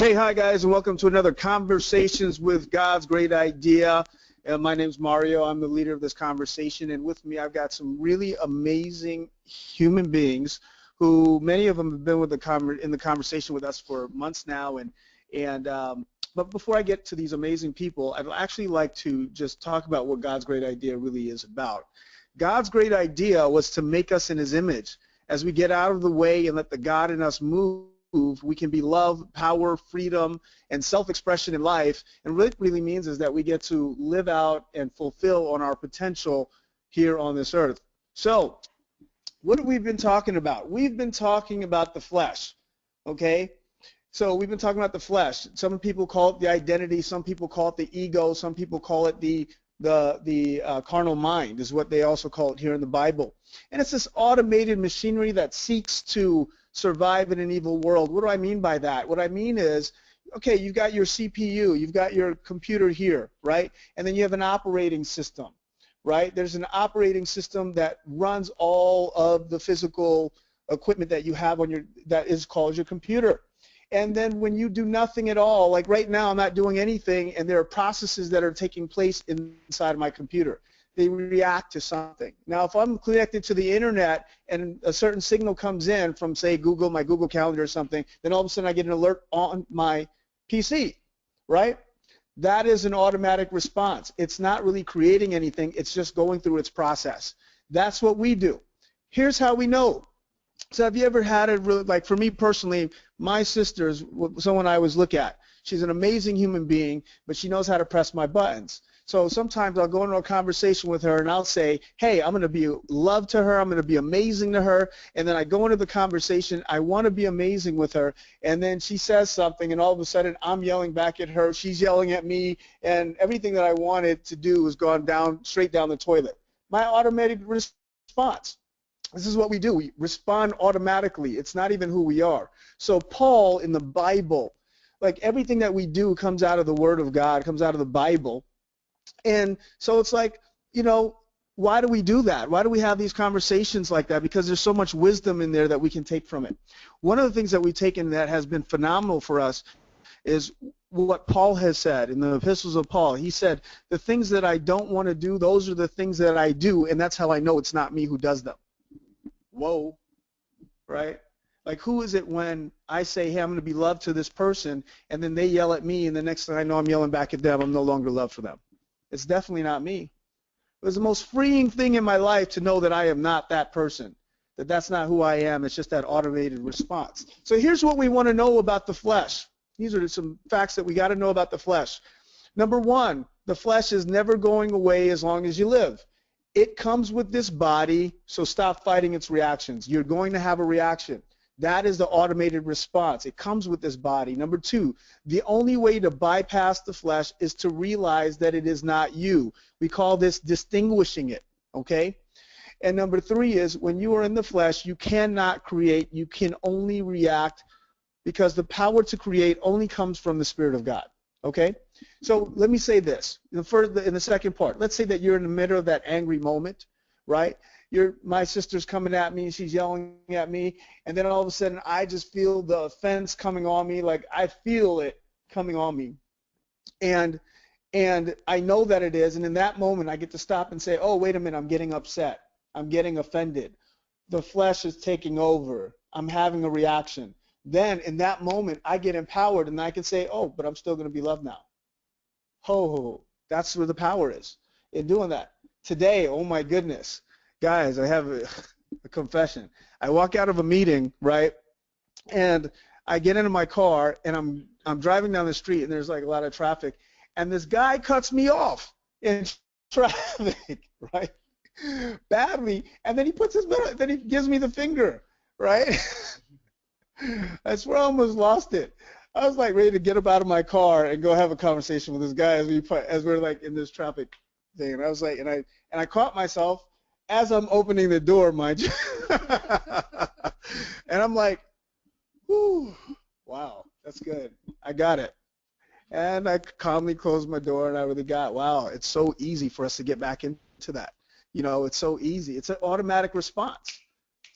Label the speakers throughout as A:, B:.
A: Hey, hi guys, and welcome to another Conversations with God's Great Idea. My name's Mario. I'm the leader of this conversation, and with me I've got some really amazing human beings who many of them have been with in the conversation with us for months now. But before I get to these amazing people, I'd actually like to just talk about what God's great idea really is about. God's great idea was to make us in His image. As we get out of the way and let the God in us move, we can be love, power, freedom, and self-expression in life. And what it really means is that we get to live out and fulfill on our potential here on this earth. So what have we been talking about? We've been talking about the flesh, okay? So we've been talking about the flesh. Some people call it the identity. Some people call it the ego. Some people call it the carnal mind is what they also call it here in the Bible. And it's this automated machinery that seeks to survive in an evil world. What do I mean by that? What I mean is, okay, you've got your CPU, you've got your computer here, right? And then you have an operating system, right? There's an operating system that runs all of the physical equipment that you have on your, that is called your computer. And then when you do nothing at all, like right now I'm not doing anything, and there are processes that are taking place inside of my computer. They react to something. Now, if I'm connected to the internet and a certain signal comes in from, say, Google, my Google Calendar or something, then all of a sudden I get an alert on my PC, right? That is an automatic response. It's not really creating anything. It's just going through its process. That's what we do. Here's how we know. So have you ever had it really, like for me personally, my sister's someone I always look at. She's an amazing human being, but she knows how to press my buttons. So sometimes I'll go into a conversation with her and I'll say, hey, I'm going to be love to her, I'm going to be amazing to her, and then I go into the conversation, I want to be amazing with her, and then she says something and all of a sudden I'm yelling back at her, she's yelling at me, and everything that I wanted to do has gone down, straight down the toilet. My automated response. This is what we do. We respond automatically. It's not even who we are. So Paul in the Bible, like everything that we do comes out of the Word of God, comes out of the Bible. And so it's like, you know, why do we do that? Why do we have these conversations like that? Because there's so much wisdom in there that we can take from it. One of the things that we've taken that has been phenomenal for us is what Paul has said in the epistles of Paul. He said, the things that I don't want to do, those are the things that I do, and that's how I know it's not me who does them. Whoa, right? Like, who is it when I say, hey, I'm going to be loved to this person, and then they yell at me, and the next thing I know I'm yelling back at them, I'm no longer loved for them? It's definitely not me. It was the most freeing thing in my life to know that I am not that person, that that's not who I am. It's just that automated response. So here's what we want to know about the flesh. These are some facts that we got to know about the flesh. Number one, the flesh is never going away as long as you live. It comes with this body, so stop fighting its reactions. You're going to have a reaction. That is the automated response. It comes with this body. Number two, the only way to bypass the flesh is to realize that it is not you. We call this distinguishing it, okay? And number three is when you are in the flesh, you cannot create. You can only react because the power to create only comes from the Spirit of God, okay? So let me say this. In the second part, let's say that you're in the middle of that angry moment, right? My sister's coming at me, she's yelling at me, and then all of a sudden I just feel the offense coming on me, like I feel it coming on me. And I know that it is, and in that moment I get to stop and say, oh, wait a minute, I'm getting upset. I'm getting offended. The flesh is taking over. I'm having a reaction. Then in that moment I get empowered and I can say, oh, but I'm still going to be loved now. Ho, that's where the power is in doing that. Today, oh my goodness. Guys, I have a confession. I walk out of a meeting, right, and I get into my car, and I'm driving down the street, and there's like a lot of traffic, and this guy cuts me off in traffic, right, badly, and then he puts then he gives me the finger, right? That's where I almost lost it. I was like ready to get up out of my car and go have a conversation with this guy as we're like in this traffic thing, and I was like, and I caught myself as I'm opening the door, mind you. And I'm like, whew, wow, that's good. I got it. And I calmly closed my door, and I really got, wow, it's so easy for us to get back into that. You know, it's so easy. It's an automatic response.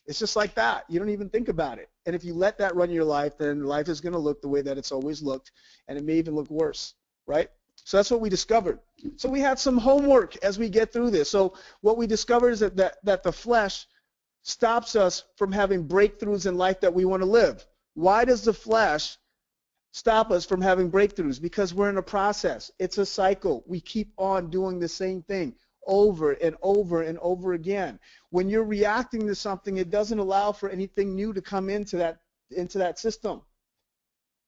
A: It's just like that. You don't even think about it. And if you let that run your life, then life is going to look the way that it's always looked, and it may even look worse, right? So that's what we discovered. So we had some homework as we get through this. So what we discovered is that the flesh stops us from having breakthroughs in life that we want to live. Why does the flesh stop us from having breakthroughs? Because we're in a process. It's a cycle. We keep on doing the same thing over and over and over again. When you're reacting to something, it doesn't allow for anything new to come into that system.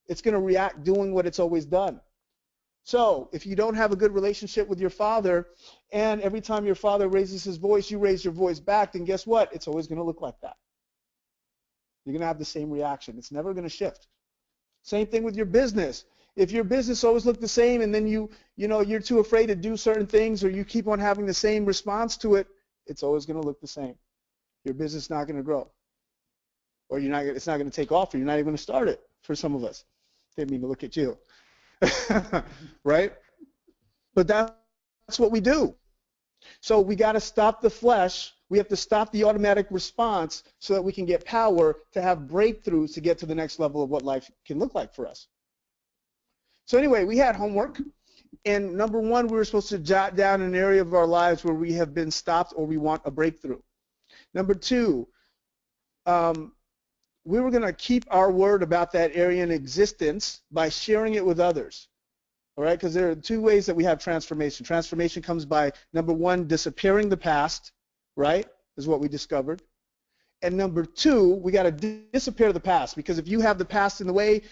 A: It's going to react doing what it's always done. So if you don't have a good relationship with your father, and every time your father raises his voice, you raise your voice back, then guess what? It's always going to look like that. You're going to have the same reaction. It's never going to shift. Same thing with your business. If your business always looks the same, and then you're too afraid to do certain things, or you keep on having the same response to it, it's always going to look the same. Your business is not going to grow, or it's not going to take off, or you're not even going to start it. For some of us, didn't mean to look at you, right? But that's what we do. So we got to stop the flesh. We have to stop the automatic response so that we can get power to have breakthroughs to get to the next level of what life can look like for us. So anyway, we had homework, and number one, we were supposed to jot down an area of our lives where we have been stopped or we want a breakthrough. Number two, we were going to keep our word about that area in existence by sharing it with others. All right, because there are two ways that we have transformation. Transformation comes by, number one, disappearing the past, right, is what we discovered. And number two, we got to disappear the past, because if you have the past in the way,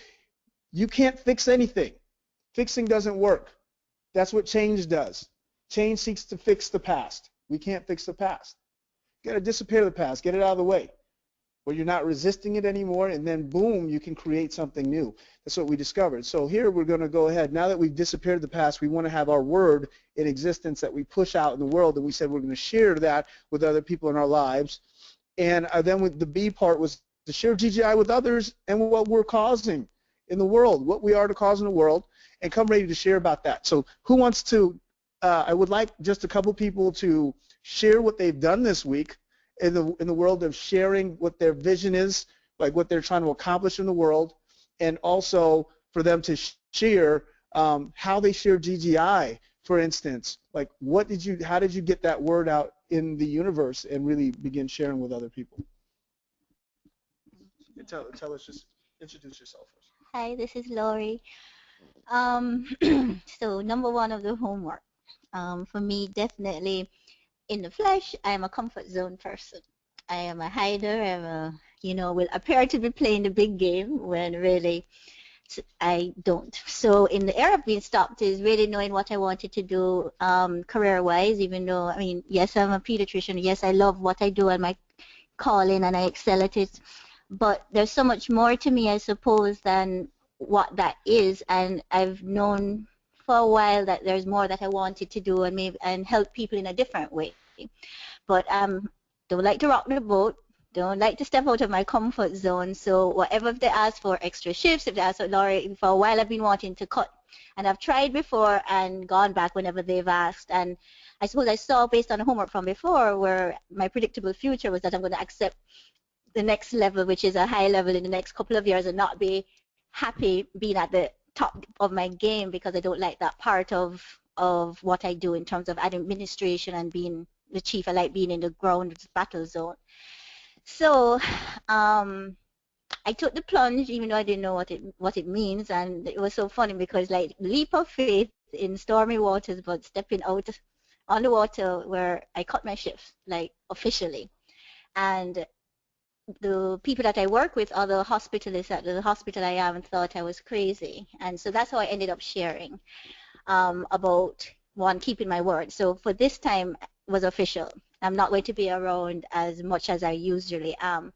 A: you can't fix anything. Fixing doesn't work. That's what change does. Change seeks to fix the past. We can't fix the past. You got to disappear the past, get it out of the way, where you're not resisting it anymore, and then boom, you can create something new. That's what we discovered. So here we're going to go ahead. Now that we've disappeared the past, we want to have our word in existence that we push out in the world, and we said we're going to share that with other people in our lives. And then with the B part was to share GGI with others and what we're causing in the world, what we are to cause in the world, and come ready to share about that. So who wants to, I would like just a couple people to share what they've done this week in the world of sharing what their vision is, like what they're trying to accomplish in the world, and also for them to share how they share GGI, for instance. Like how did you get that word out in the universe and really begin sharing with other people? Tell us, just introduce yourself first.
B: Hi, this is Laurie. So number one of the homework, for me, definitely in the flesh, I am a comfort zone person. I am a hider. Will appear to be playing the big game when really I don't. So in the era of being stopped is really knowing what I wanted to do career-wise, even though, I mean, yes, I'm a pediatrician. Yes, I love what I do and my calling and I excel at it. But there's so much more to me, I suppose, than what that is. And I've known for a while that there's more that I wanted to do and help people in a different way. But don't like to rock the boat. Don't like to step out of my comfort zone. So whatever, if they ask for extra shifts, if they ask for Laurie, for a while I've been wanting to cut. And I've tried before and gone back whenever they've asked. And I suppose I saw, based on the homework from before, where my predictable future was that I'm going to accept the next level, which is a high level in the next couple of years, and not be happy being at the top of my game, because I don't like that part of what I do in terms of administration and being the chief. I like being in the ground battle zone. So I took the plunge, even though I didn't know what it means, and it was so funny because, like, leap of faith in stormy waters, but stepping out on the water where I cut my shift, like, officially. And the people that I work with, other hospitalists at the hospital I am, thought I was crazy. And so that's how I ended up sharing about, one, keeping my word. So for this time was official. I'm not going to be around as much as I usually am.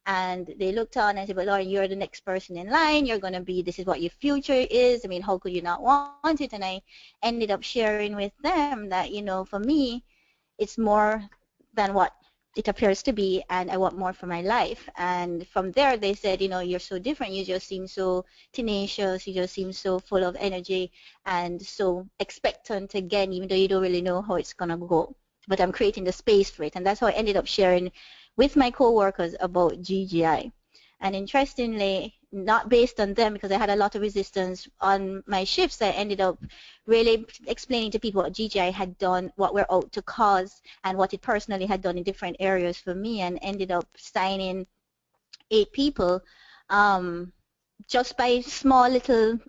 B: And they looked on and said, but Lauren, you're the next person in line. You're going to be, this is what your future is. I mean, how could you not want it? And I ended up sharing with them that, for me, it's more than what it appears to be, and I want more for my life. And from there, they said, you're so different. You just seem so tenacious. You just seem so full of energy and so expectant again, even though you don't really know how it's going to go. But I'm creating the space for it. And that's how I ended up sharing with my coworkers about GGI. And interestingly, not based on them, because I had a lot of resistance on my shifts, I ended up really explaining to people what GGI had done, what we're out to cause, and what it personally had done in different areas for me, and ended up signing 8 people, um, just by small little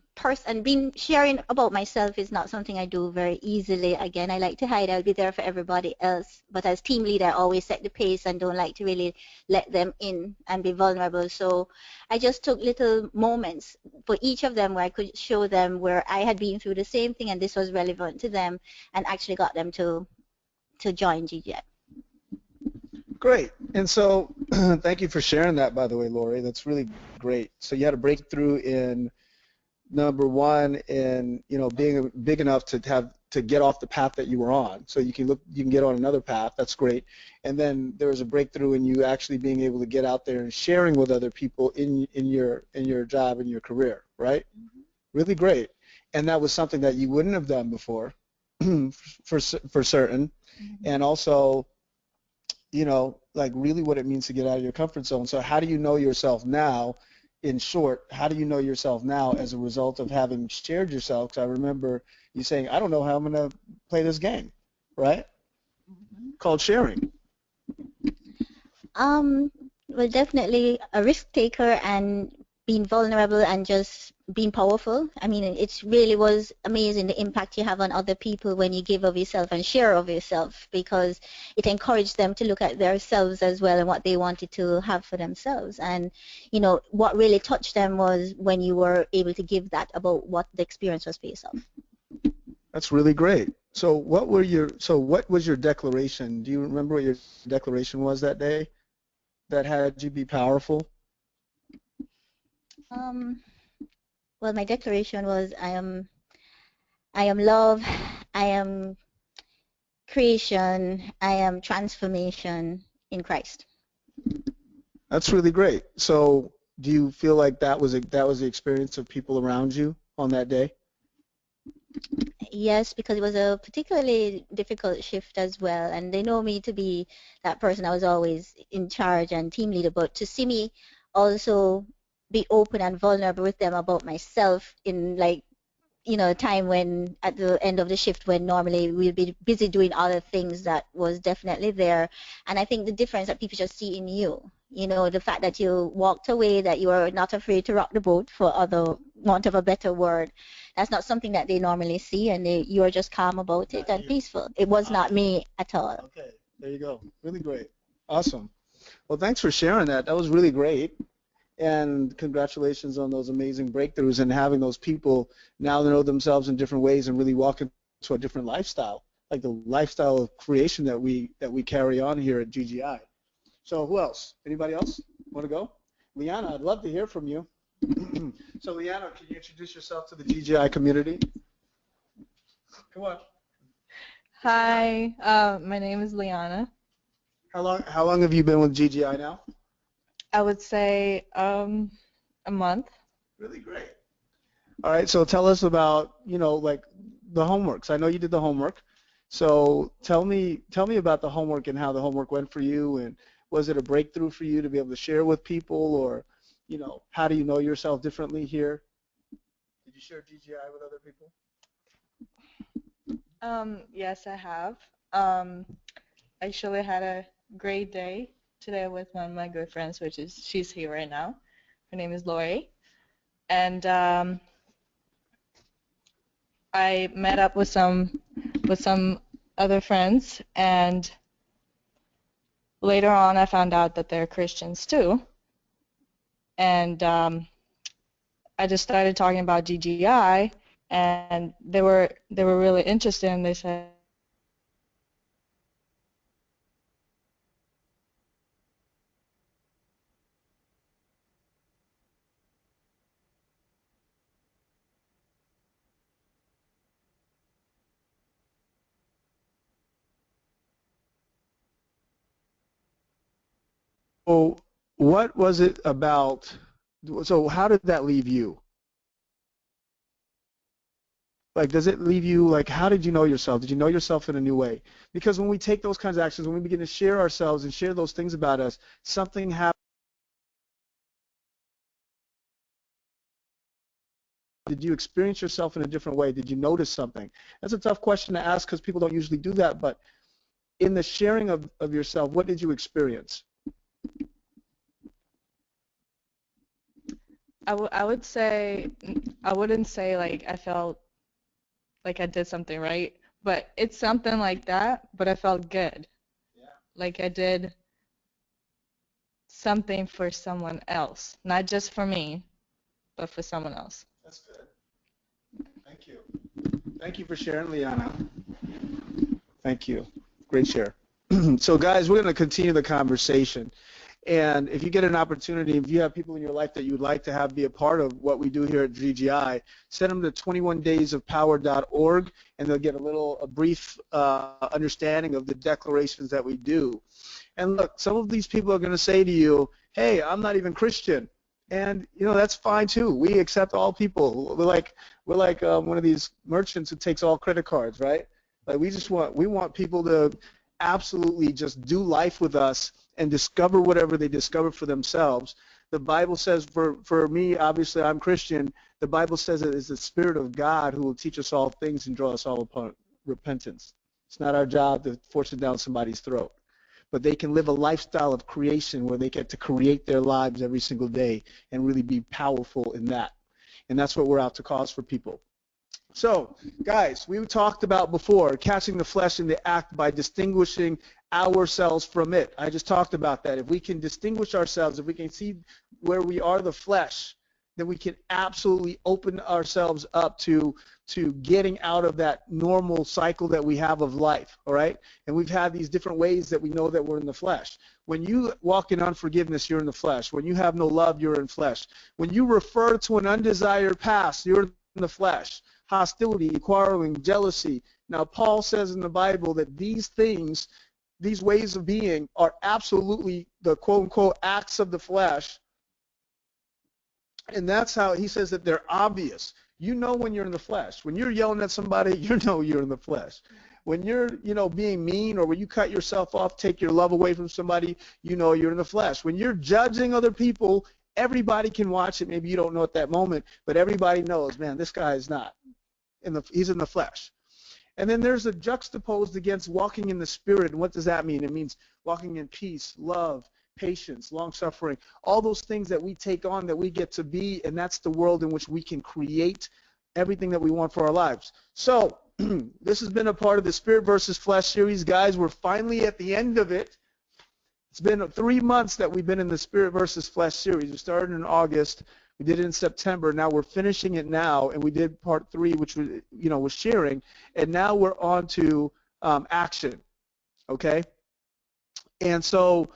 B: and being sharing about myself is not something I do very easily. Again, I like to hide. I'll be there for everybody else, but as team leader, I always set the pace and don't like to really let them in and be vulnerable. So I just took little moments for each of them where I could show them where I had been through the same thing and this was relevant to them, and actually got them to join GGI.
A: Great. And so thank you for sharing that, by the way, Laurie. That's really great. So you had a breakthrough in number one in, being big enough to get off the path that you were on. So you can get on another path. That's great. And then there was a breakthrough in you actually being able to get out there and sharing with other people in your job and your career, right? Mm-hmm. Really great. And that was something that you wouldn't have done before, for certain. Mm-hmm. And also, like really what it means to get out of your comfort zone. So how do you know yourself now? In short, how do you know yourself now as a result of having shared yourself? Because I remember you saying, I don't know how I'm going to play this game, right? Mm-hmm. Called sharing.
B: Well, definitely a risk taker and being vulnerable and just being powerful. I mean, it really was amazing the impact you have on other people when you give of yourself and share of yourself, because it encouraged them to look at themselves as well and what they wanted to have for themselves. And, what really touched them was when you were able to give that about what the experience was based on.
A: That's really great. So what was your declaration? Do you remember what your declaration was that day that had you be powerful?
B: Well, my declaration was, I am love, I am creation, I am transformation in Christ.
A: That's really great. So do you feel like that was the experience of people around you on that day?
B: Yes, because it was a particularly difficult shift as well, and they know me to be that person. I was always in charge and team leader, but to see me also be open and vulnerable with them about myself in, like, time when at the end of the shift when normally we'll be busy doing other things, that was definitely there. And I think the difference that people just see in you, the fact that you walked away, that you are not afraid to rock the boat, for other want of a better word, that's not something that they normally see, and you are just calm about it and peaceful. It was not me at all.
A: Okay, there you go. Really great. Awesome. Well, thanks for sharing that. That was really great. And congratulations on those amazing breakthroughs and having those people now know themselves in different ways and really walk into a different lifestyle, like the lifestyle of creation that we carry on here at GGI. So who else? Anybody else want to go? Liana, I'd love to hear from you. So Liana, can you introduce yourself to the GGI community? Come on.
C: Hi, my name is Liana.
A: How long have you been with GGI now?
C: I would say a month.
A: Really great. All right, so tell us about, like the homeworks. I know you did the homework. So tell me about the homework and how the homework went for you, and was it a breakthrough for you to be able to share with people, or, how do you know yourself differently here? Did you share GGI with other people?
C: Yes, I have. I actually had a great day today with one of my good friends, she's here right now. Her name is Laurie. And I met up with some other friends, and later on I found out that they're Christians too. And I just started talking about GGI, and they were really interested, and they said,
A: So what was it about? So how did that leave you? Like, does it leave you, like, how did you know yourself? Did you know yourself in a new way? Because when we take those kinds of actions, when we begin to share ourselves and share those things about us, something happens. Did you experience yourself in a different way? Did you notice something? That's a tough question to ask because people don't usually do that, but in the sharing of yourself, what did you experience?
C: I would say, I wouldn't say like I felt like I did something right, but it's something like that, but I felt good.
A: Yeah.
C: Like I did something for someone else, not just for me, but for someone else.
A: That's good. Thank you. Thank you for sharing, Liana. Thank you. Great share. So guys, we're going to continue the conversation. And if you get an opportunity, if you have people in your life that you'd like to have be a part of what we do here at GGI, send them to 21daysofpower.org, and they'll get a brief understanding of the declarations that we do. And look, some of these people are going to say to you, hey, I'm not even Christian. And, that's fine too. We accept all people. We're like one of these merchants who takes all credit cards, right? Like we want people to absolutely just do life with us and discover whatever they discover for themselves. The Bible says, for me, obviously I'm Christian, the Bible says it is the Spirit of God who will teach us all things and draw us all upon repentance. It's not our job to force it down somebody's throat. But they can live a lifestyle of creation where they get to create their lives every single day and really be powerful in that. And that's what we're out to cause for people. So, guys, we talked about before catching the flesh in the act by distinguishing ourselves from it. I just talked about that. If we can distinguish ourselves, if we can see where we are the flesh, then we can absolutely open ourselves up to getting out of that normal cycle that we have of life, all right? And we've had these different ways that we know that we're in the flesh. When you walk in unforgiveness, you're in the flesh. When you have no love, you're in flesh. When you refer to an undesired past, you're in the flesh. Hostility, quarreling, jealousy. Now, Paul says in the Bible that these things, these ways of being, are absolutely the quote-unquote acts of the flesh. And that's how he says that they're obvious. You know when you're in the flesh. When you're yelling at somebody, you know you're in the flesh. When you're, being mean, or when you cut yourself off, take your love away from somebody, you know you're in the flesh. When you're judging other people, everybody can watch it. Maybe you don't know at that moment, but everybody knows, man, this guy is not. He's in the flesh. And then there's a juxtaposed against walking in the Spirit. And what does that mean? It means walking in peace, love, patience, long-suffering, all those things that we take on, that we get to be, and that's the world in which we can create everything that we want for our lives. So this has been a part of the Spirit versus Flesh series, guys. We're finally at the end of it. It's been 3 months that we've been in the Spirit versus Flesh series. We started in August. We did it in September. Now we're finishing it now, and we did part 3, which was, was sharing, and now we're on to action. Okay, and so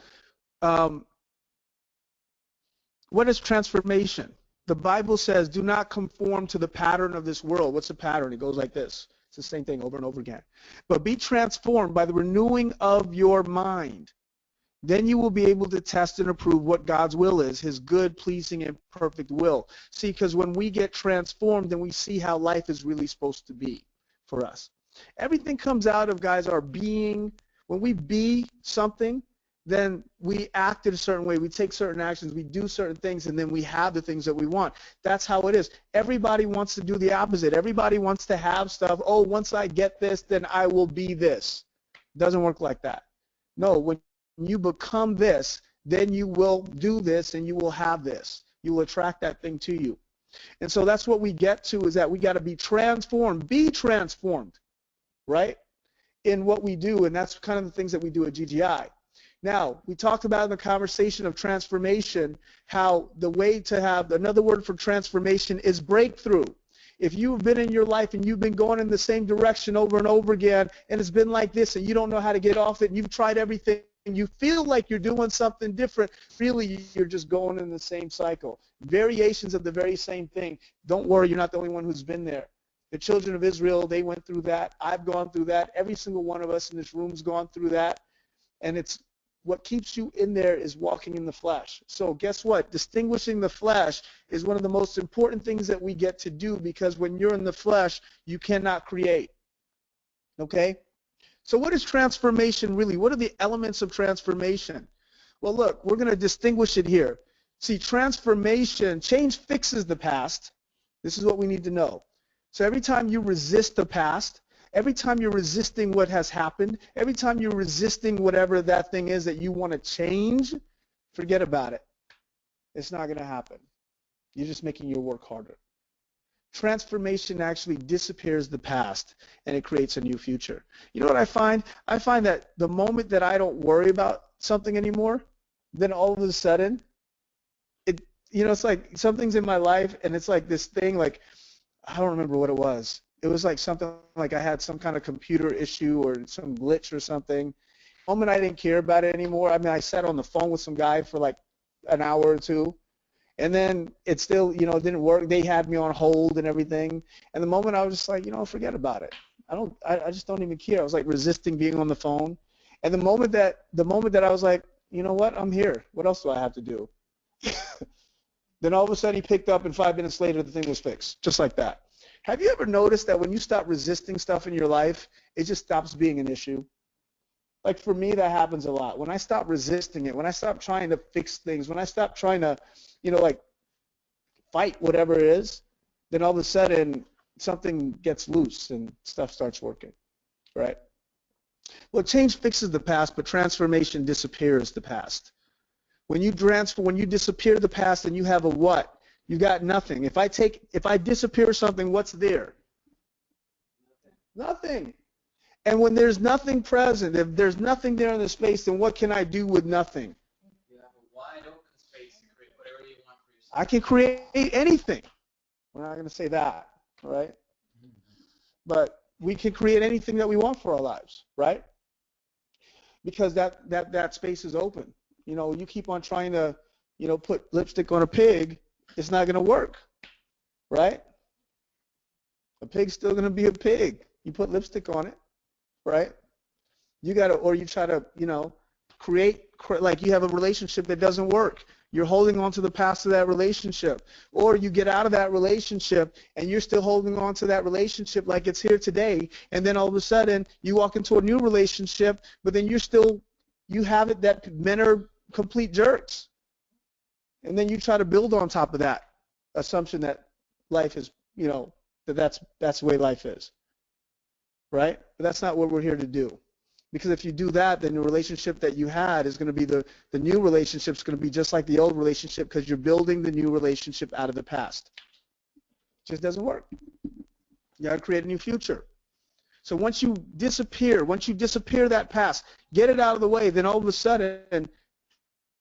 A: what is transformation? The Bible says, "Do not conform to the pattern of this world." What's the pattern? It goes like this. It's the same thing over and over again. But be transformed by the renewing of your mind. Then you will be able to test and approve what God's will is, his good, pleasing, and perfect will. See, because when we get transformed, then we see how life is really supposed to be for us. Everything comes out of, guys, our being. When we be something, then we act in a certain way. We take certain actions. We do certain things, and then we have the things that we want. That's how it is. Everybody wants to do the opposite. Everybody wants to have stuff. Oh, once I get this, then I will be this. It doesn't work like that. No, when you become this, then you will do this and you will have this. You will attract that thing to you. And so that's what we get to, is that we got to be transformed, right, in what we do. And that's kind of the things that we do at GGI. Now, we talked about in the conversation of transformation how the way to have, another word for transformation is breakthrough. If you've been in your life and you've been going in the same direction over and over again, and it's been like this and you don't know how to get off it, and you've tried everything, and you feel like you're doing something different, really you're just going in the same cycle. Variations of the very same thing. Don't worry, you're not the only one who's been there. The children of Israel, they went through that. I've gone through that. Every single one of us in this room's gone through that. And it's what keeps you in there is walking in the flesh. So guess what? Distinguishing the flesh is one of the most important things that we get to do, because when you're in the flesh, you cannot create. Okay? So what is transformation really? What are the elements of transformation? Well, look, we're going to distinguish it here. See, transformation, change fixes the past, This is what we need to know. So every time you resist the past, every time you're resisting what has happened, every time you're resisting whatever that thing is that you want to change, forget about it. It's not going to happen. You're just making your work harder. Transformation actually disappears the past and it creates a new future. You know what I find? I find that the moment that I don't worry about something anymore, then all of a sudden, it's like something's in my life and it's like this thing, like, I don't remember what it was. It was like something like I had some kind of computer issue or some glitch or something. The moment I didn't care about it anymore, I mean, I sat on the phone with some guy for like an hour or two. And then it still, didn't work. They had me on hold and everything. And the moment I was just like, forget about it. I just don't even care. I was like resisting being on the phone. And the moment that I was like, you know what, I'm here. What else do I have to do? Then all of a sudden he picked up and 5 minutes later the thing was fixed, just like that. Have you ever noticed that when you stop resisting stuff in your life, it just stops being an issue? Like for me, that happens a lot. When I stop resisting it, when I stop trying to fix things, when I stop trying to, like fight whatever it is, then all of a sudden something gets loose and stuff starts working, right? Well, change fixes the past, but transformation disappears the past. When you disappear the past, then you have a what? You got nothing. If I disappear something, what's there? Nothing. And when there's nothing present, if there's nothing there in the space, then what can I do with nothing?
D: You have a wide open space to create whatever you want for yourself.
A: I can create anything. We're not going to say that, right? But we can create anything that we want for our lives, right? Because that space is open. You keep on trying to, put lipstick on a pig, it's not going to work, right? A pig's still going to be a pig. You put lipstick on it, right? You try to, create, like you have a relationship that doesn't work. You're holding on to the past of that relationship. Or you get out of that relationship and you're still holding on to that relationship like it's here today. And then all of a sudden you walk into a new relationship, but then you have it that men are complete jerks. And then you try to build on top of that assumption that life is, that's the way life is. Right? But that's not what we're here to do. Because if you do that, then the relationship that you had is going to be the new relationship is going to be just like the old relationship because you're building the new relationship out of the past. It just doesn't work. You got to create a new future. So once you disappear that past, get it out of the way, then all of a sudden,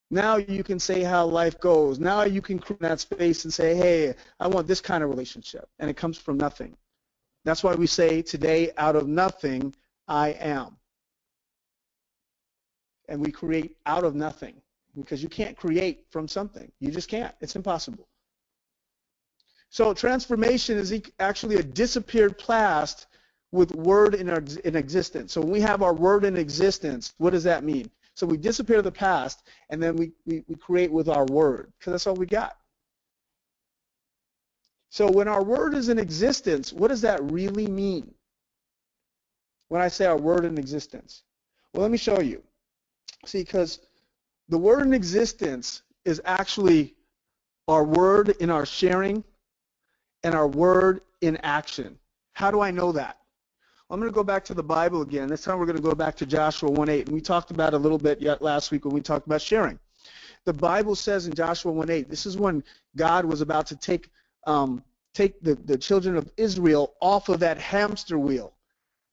A: now you can say how life goes. Now you can create that space and say, hey, I want this kind of relationship. And it comes from nothing. That's why we say today, out of nothing, I am. And we create out of nothing because you can't create from something. You just can't. It's impossible. So transformation is actually a disappeared past with word in existence. So when we have our word in existence, what does that mean? So we disappear the past, and then we create with our word because that's all we got. So when our word is in existence, what does that really mean? When I say our word in existence? Well, let me show you. See, because the word in existence is actually our word in our sharing and our word in action. How do I know that? Well, I'm going to go back to the Bible again. This time we're going to go back to Joshua 1:8. And we talked about it a little bit yet last week when we talked about sharing. The Bible says in Joshua 1:8, this is when God was about to take the children of Israel off of that hamster wheel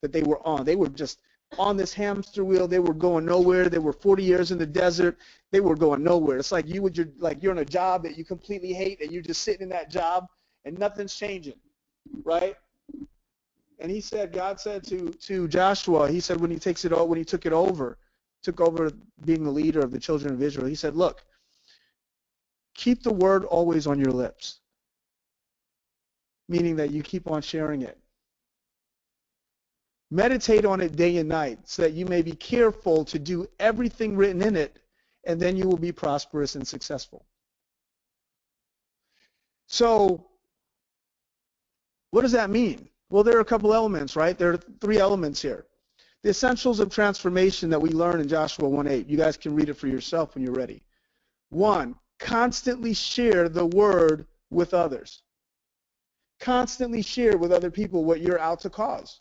A: that they were on. They were just on this hamster wheel. They were going nowhere. They were 40 years in the desert. They were going nowhere. It's like you're in a job that you completely hate, and you're just sitting in that job, and nothing's changing, right? And God said to Joshua, he said when he took over being the leader of the children of Israel, he said, look, keep the word always on your lips, meaning that you keep on sharing it. Meditate on it day and night so that you may be careful to do everything written in it, and then you will be prosperous and successful. So what does that mean? Well, there are a couple elements, right? There are 3 elements here. The essentials of transformation that we learn in Joshua 1:8. You guys can read it for yourself when you're ready. 1, constantly share the word with others. Constantly share with other people what you're out to cause.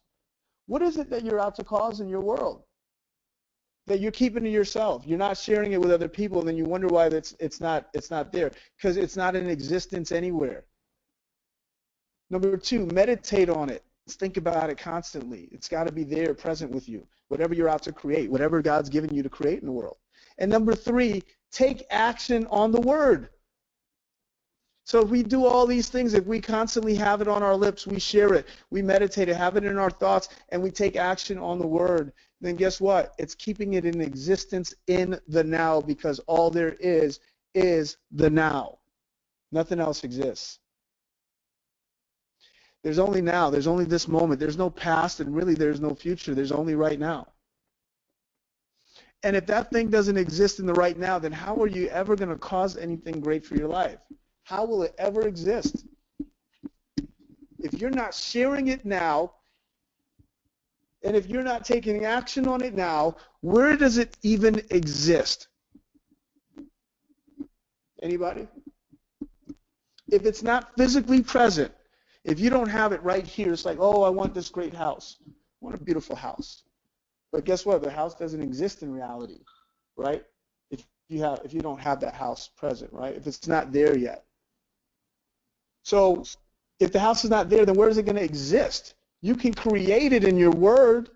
A: What is it that you're out to cause in your world that you're keeping to yourself? You're not sharing it with other people, and then you wonder why it's not there, because it's not in existence anywhere. Number 2, meditate on it. Think about it constantly. It's got to be there, present with you, whatever you're out to create, whatever God's given you to create in the world. And number 3, take action on the word. So if we do all these things, if we constantly have it on our lips, we share it, we meditate it, have it in our thoughts, and we take action on the word, then guess what? It's keeping it in existence in the now, because all there is the now. Nothing else exists. There's only now. There's only this moment. There's no past, and really there's no future. There's only right now. And if that thing doesn't exist in the right now, then how are you ever going to cause anything great for your life? How will it ever exist? If you're not sharing it now, and if you're not taking action on it now, where does it even exist? Anybody? If it's not physically present, if you don't have it right here, it's like, oh, I want this great house. I want a beautiful house. But guess what? The house doesn't exist in reality, right? If you don't have that house present, right? If it's not there yet. So if the house is not there, then where is it going to exist? You can create it in your word.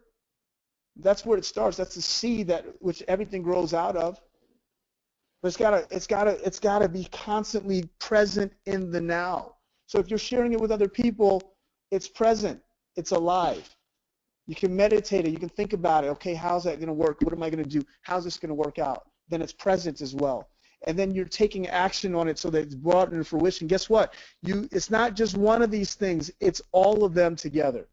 A: That's where it starts. That's the seed that which everything grows out of. But it's gotta be constantly present in the now. So if you're sharing it with other people, it's present. It's alive. You can meditate it. You can think about it. Okay, how's that going to work? What am I going to do? How's this going to work out? Then it's present as well. And then you're taking action on it so that it's brought into fruition. Guess what? It's not just one of these things. It's all of them together.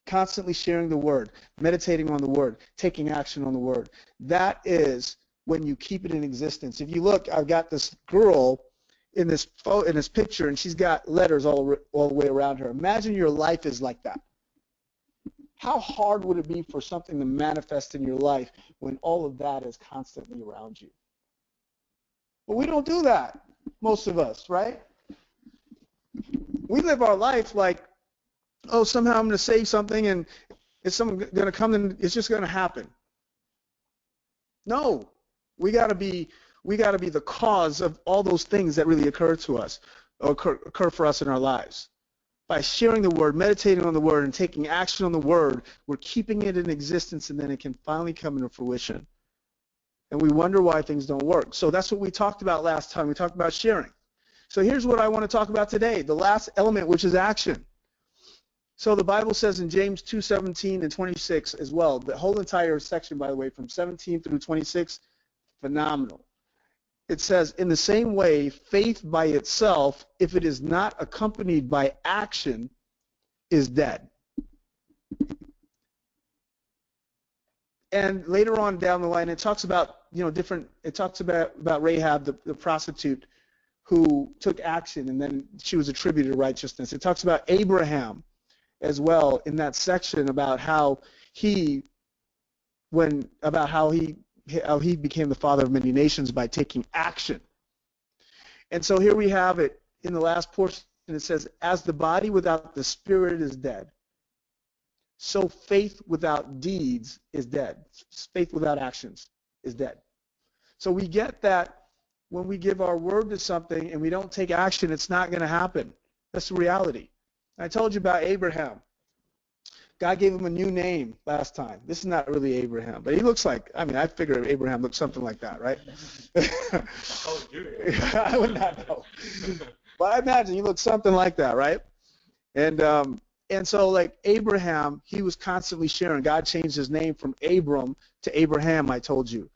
A: Constantly sharing the word, meditating on the word, taking action on the word. That is when you keep it in existence. If you look, I've got this girl in this picture, and she's got letters all the way around her. Imagine your life is like that. How hard would it be for something to manifest in your life when all of that is constantly around you? But we don't do that, most of us, right? We live our life like, oh, somehow I'm going to say something, and it's something going to come, and it's just going to happen. No, we got to be the cause of all those things that really occur to us, or occur for us in our lives. By sharing the word, meditating on the word, and taking action on the word, we're keeping it in existence, and then it can finally come into fruition. And we wonder why things don't work. So that's what we talked about last time. We talked about sharing. So here's what I want to talk about today, the last element, which is action. So the Bible says in James 2:17 and 26 as well, the whole entire section, by the way, from 17 through 26, phenomenal. It says, in the same way, faith by itself, if it is not accompanied by action, is dead. And later on down the line, it talks about, it talks about Rahab, the prostitute, who took action, and then she was attributed righteousness. It talks about Abraham as well in that section about how he became the father of many nations by taking action. And so here we have it in the last portion. It says, as the body without the spirit is dead, so faith without deeds is dead. Faith without actions is dead. So we get that when we give our word to something and we don't take action, it's not going to happen. That's the reality. I told you about Abraham. God gave him a new name last time. This is not really Abraham, but he looks like, I figure Abraham looks something like that, right?
D: Oh,
A: I would not know. But I imagine he looks something like that, right? And so like Abraham, he was constantly sharing. God changed his name from Abram to Abraham, I told you.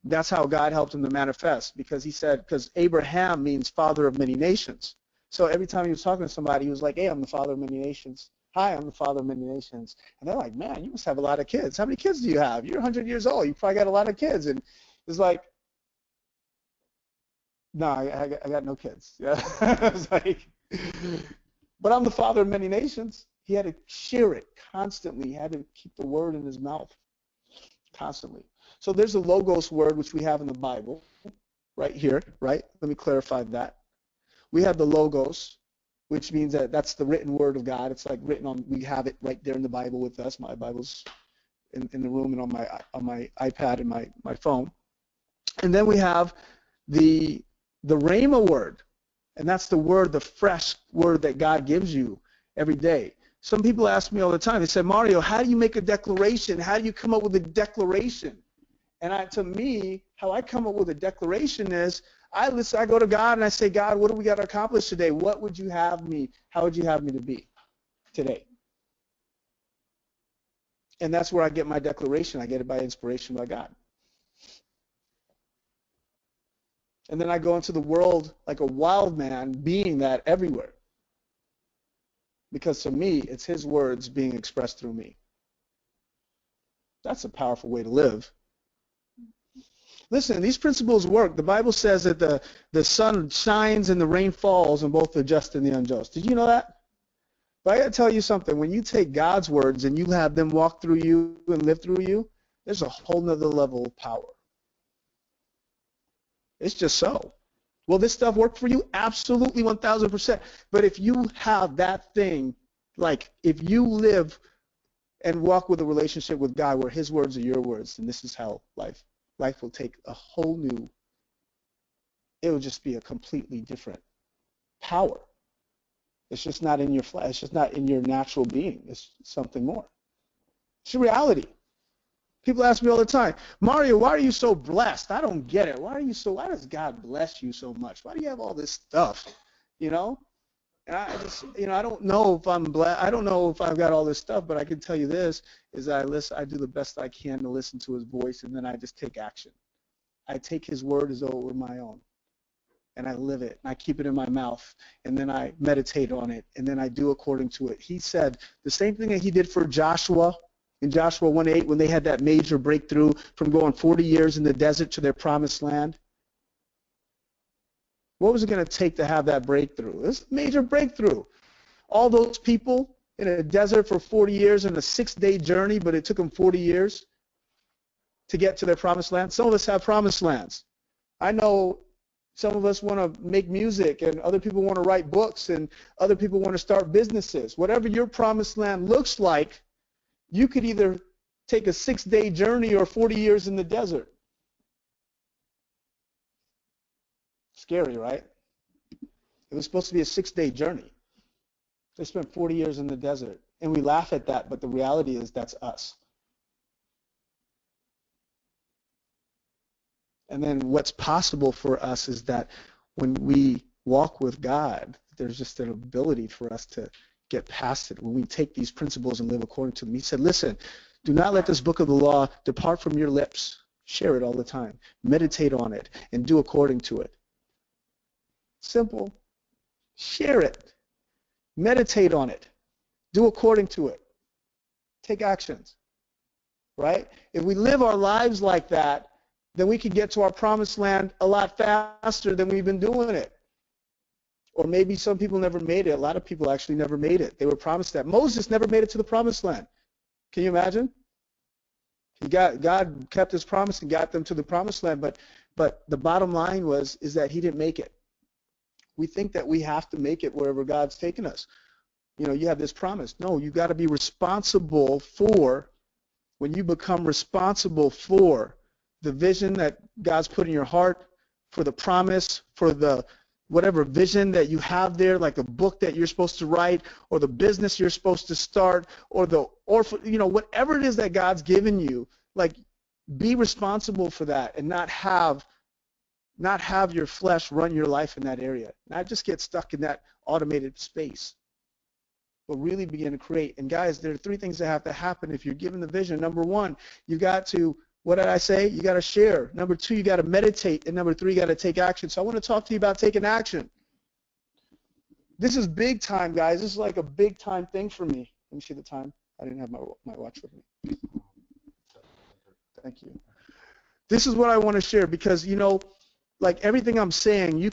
A: That's how God helped him to manifest, because he said, because Abraham means father of many nations. So every time he was talking to somebody, he was like, hey, I'm the father of many nations. Hi, I'm the father of many nations. And they're like, man, you must have a lot of kids. How many kids do you have? You're 100 years old. You probably got a lot of kids. And it's like, no, I got no kids. Yeah. It's like, but I'm the father of many nations. He had to share it constantly. He had to keep the word in his mouth constantly. So there's a logos word, which we have in the Bible right here, right? Let me clarify that. We have the logos, which means that that's the written word of God. It's like written on, we have it right there in the Bible with us. My Bible's in the room and on my iPad and my phone. And then we have the Rhema word, and that's the word, the fresh word that God gives you every day. Some people ask me all the time, they say, Mario, how do you make a declaration? How do you come up with a declaration? And to me, how I come up with a declaration is I go to God and I say, God, what do we got to accomplish today? What would you have me? How would you have me to be today? And that's where I get my declaration. I get it by inspiration by God. And then I go into the world like a wild man, being that everywhere. Because to me, it's his words being expressed through me. That's a powerful way to live. Listen, these principles work. The Bible says that the sun shines and the rain falls on both the just and the unjust. Did you know that? But I got to tell you something. When you take God's words and you have them walk through you and live through you, there's a whole nother level of power. It's just so. Will this stuff work for you? Absolutely, 1,000%. But if you have that thing, like if you live and walk with a relationship with God where his words are your words, then this is how life will take a whole new, it will just be a completely different power. It's just not in your flesh. It's just not in your natural being. It's something more. It's a reality. People ask me all the time, Mario, why are you so blessed? I don't get it. Why does God bless you so much? Why do you have all this stuff? You know? And I just, I don't know if I'm blessed. I don't know if I've got all this stuff, but I can tell you this, is that I do the best I can to listen to his voice, and then I just take action. I take his word as though it were my own, and I live it, and I keep it in my mouth, and then I meditate on it, and then I do according to it. He said the same thing that he did for Joshua in Joshua 1:8 when they had that major breakthrough from going 40 years in the desert to their promised land. What was it going to take to have that breakthrough? It was a major breakthrough. All those people in a desert for 40 years in a 6-day journey, but it took them 40 years to get to their promised land. Some of us have promised lands. I know some of us want to make music, and other people want to write books, and other people want to start businesses. Whatever your promised land looks like, you could either take a 6-day journey or 40 years in the desert. Scary, right? It was supposed to be a 6-day journey. They spent 40 years in the desert. And we laugh at that, but the reality is that's us. And then what's possible for us is that when we walk with God, there's just an ability for us to get past it. When we take these principles and live according to them. He said, listen, do not let this book of the law depart from your lips. Share it all the time. Meditate on it and do according to it. Simple. Share it. Meditate on it. Do according to it. Take actions. Right? If we live our lives like that, then we can get to our promised land a lot faster than we've been doing it. Or maybe some people never made it. A lot of people actually never made it. They were promised that. Moses never made it to the promised land. Can you imagine? God kept his promise and got them to the promised land, but the bottom line is that he didn't make it. We think that we have to make it wherever God's taken us. You have this promise. No, you got to be responsible for, when you become responsible for the vision that God's put in your heart, for the promise, for the whatever vision that you have there, like a book that you're supposed to write, or the business you're supposed to start, or whatever it is that God's given you, like be responsible for that and not have your flesh run your life in that area. Not just get stuck in that automated space, but really begin to create. And guys, there are 3 things that have to happen if you're given the vision. Number 1, you got to, what did I say? You got to share. Number 2, you got to meditate. And number 3, you got to take action. So I want to talk to you about taking action. This is big time, guys. This is like a big time thing for me. Let me see the time. I didn't have my watch with me. Thank you. This is what I want to share because, like everything I'm saying, you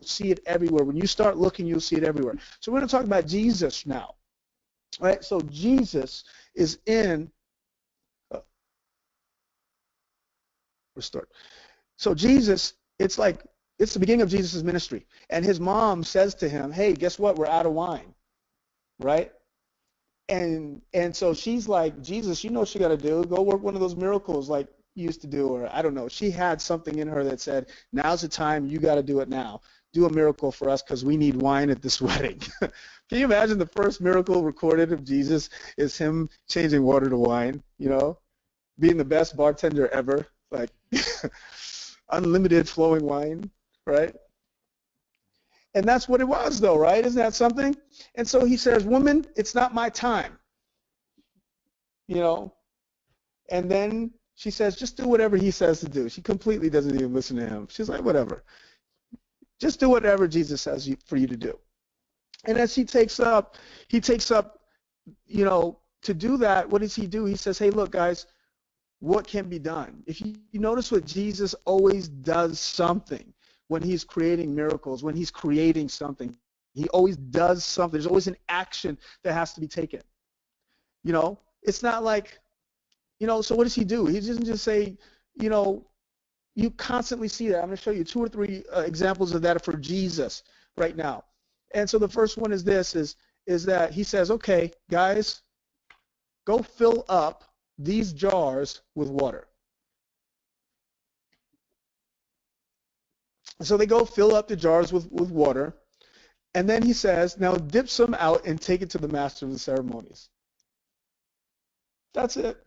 A: see it everywhere. When you start looking, you'll see it everywhere. So we're going to talk about Jesus now. All right? So Jesus is in restart. So Jesus, it's the beginning of Jesus' ministry. And his mom says to him, hey, guess what? We're out of wine, right? And so she's like, Jesus, you know what you got to do. Go work one of those miracles like you used to do. Or I don't know. She had something in her that said, now's the time. You got to do it now. Do a miracle for us because we need wine at this wedding. Can you imagine the first miracle recorded of Jesus is him changing water to wine, being the best bartender ever, like unlimited flowing wine, right? And that's what it was, though, right? Isn't that something? And so he says, woman, it's not my time, And then she says, just do whatever he says to do. She completely doesn't even listen to him. She's like, whatever. Just do whatever Jesus says for you to do. And as he takes up, to do that, what does he do? He says, hey, look, guys, what can be done? If you notice what Jesus always does something when he's creating miracles, when he's creating something, he always does something. There's always an action that has to be taken. It's not like, so what does he do? He doesn't just say, you constantly see that. I'm going to show you 2 or 3 examples of that for Jesus right now. And so the first one is this, is that he says, okay, guys, go fill up these jars with water. So they go fill up the jars with water. And then he says, now dip some out and take it to the master of the ceremonies. That's it.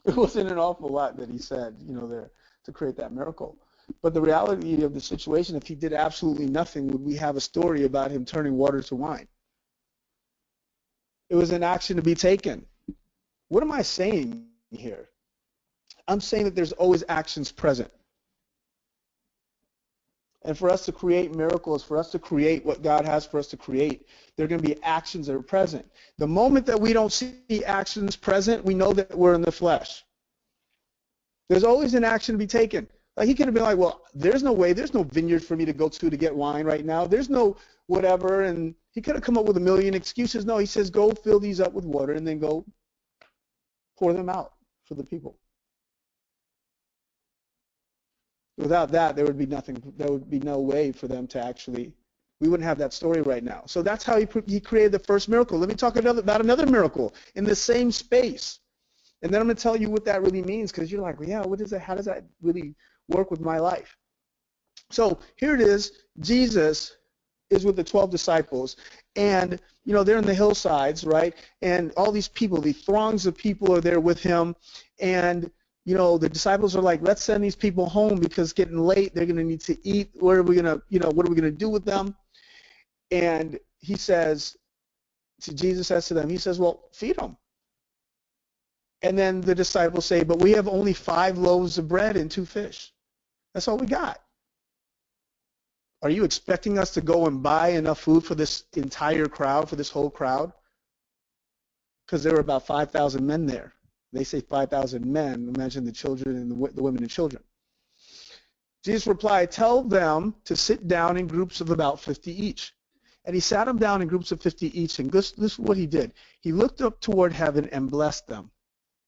A: It wasn't an awful lot that he said, there to create that miracle. But the reality of the situation, if he did absolutely nothing, would we have a story about him turning water to wine? It was an action to be taken. What am I saying here? I'm saying that there's always actions present. And for us to create miracles, for us to create what God has for us to create, there are going to be actions that are present. The moment that we don't see actions present, we know that we're in the flesh. There's always an action to be taken. Like he could have been like, well, there's no way, there's no vineyard for me to go to get wine right now. There's no whatever. And he could have come up with a million excuses. No, he says, go fill these up with water and then go pour them out for the people. Without that, there would be nothing. There would be no way for them to actually. We wouldn't have that story right now. So that's how he created the first miracle. Let me talk about another miracle in the same space, and then I'm going to tell you what that really means, because you're like, well, yeah, what is that? How does that really work with my life? So here it is. Jesus is with the 12 disciples, and they're in the hillsides, right? And all these people, the throngs of people are there with him, and the disciples are like, let's send these people home because it's getting late. They're going to need to eat. What are we going to do with them? And Jesus says to them, he says, well, feed them. And then the disciples say, but we have only 5 loaves of bread and 2 fish. That's all we got. Are you expecting us to go and buy enough food for this entire crowd, for this whole crowd? Because there were about 5,000 men there. They say 5,000 men. Imagine the children and the women and children. Jesus replied, tell them to sit down in groups of about 50 each. And he sat them down in groups of 50 each, and this is what he did. He looked up toward heaven and blessed them.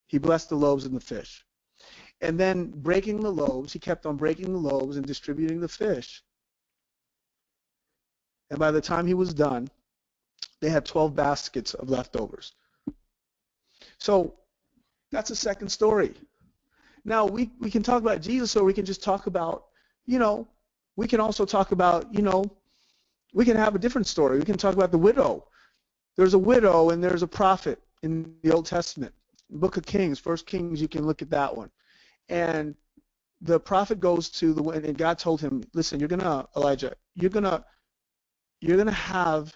A: He blessed the loaves and the fish. And then breaking the loaves, he kept on breaking the loaves and distributing the fish. And by the time he was done, they had 12 baskets of leftovers. So that's a second story. Now, we can talk about Jesus, or we can just talk about, we can also talk about, we can have a different story. We can talk about the widow. There's a widow and there's a prophet in the Old Testament. Book of Kings, 1 Kings, you can look at that one. And the prophet goes to and God told him, listen, Elijah, you're going to have,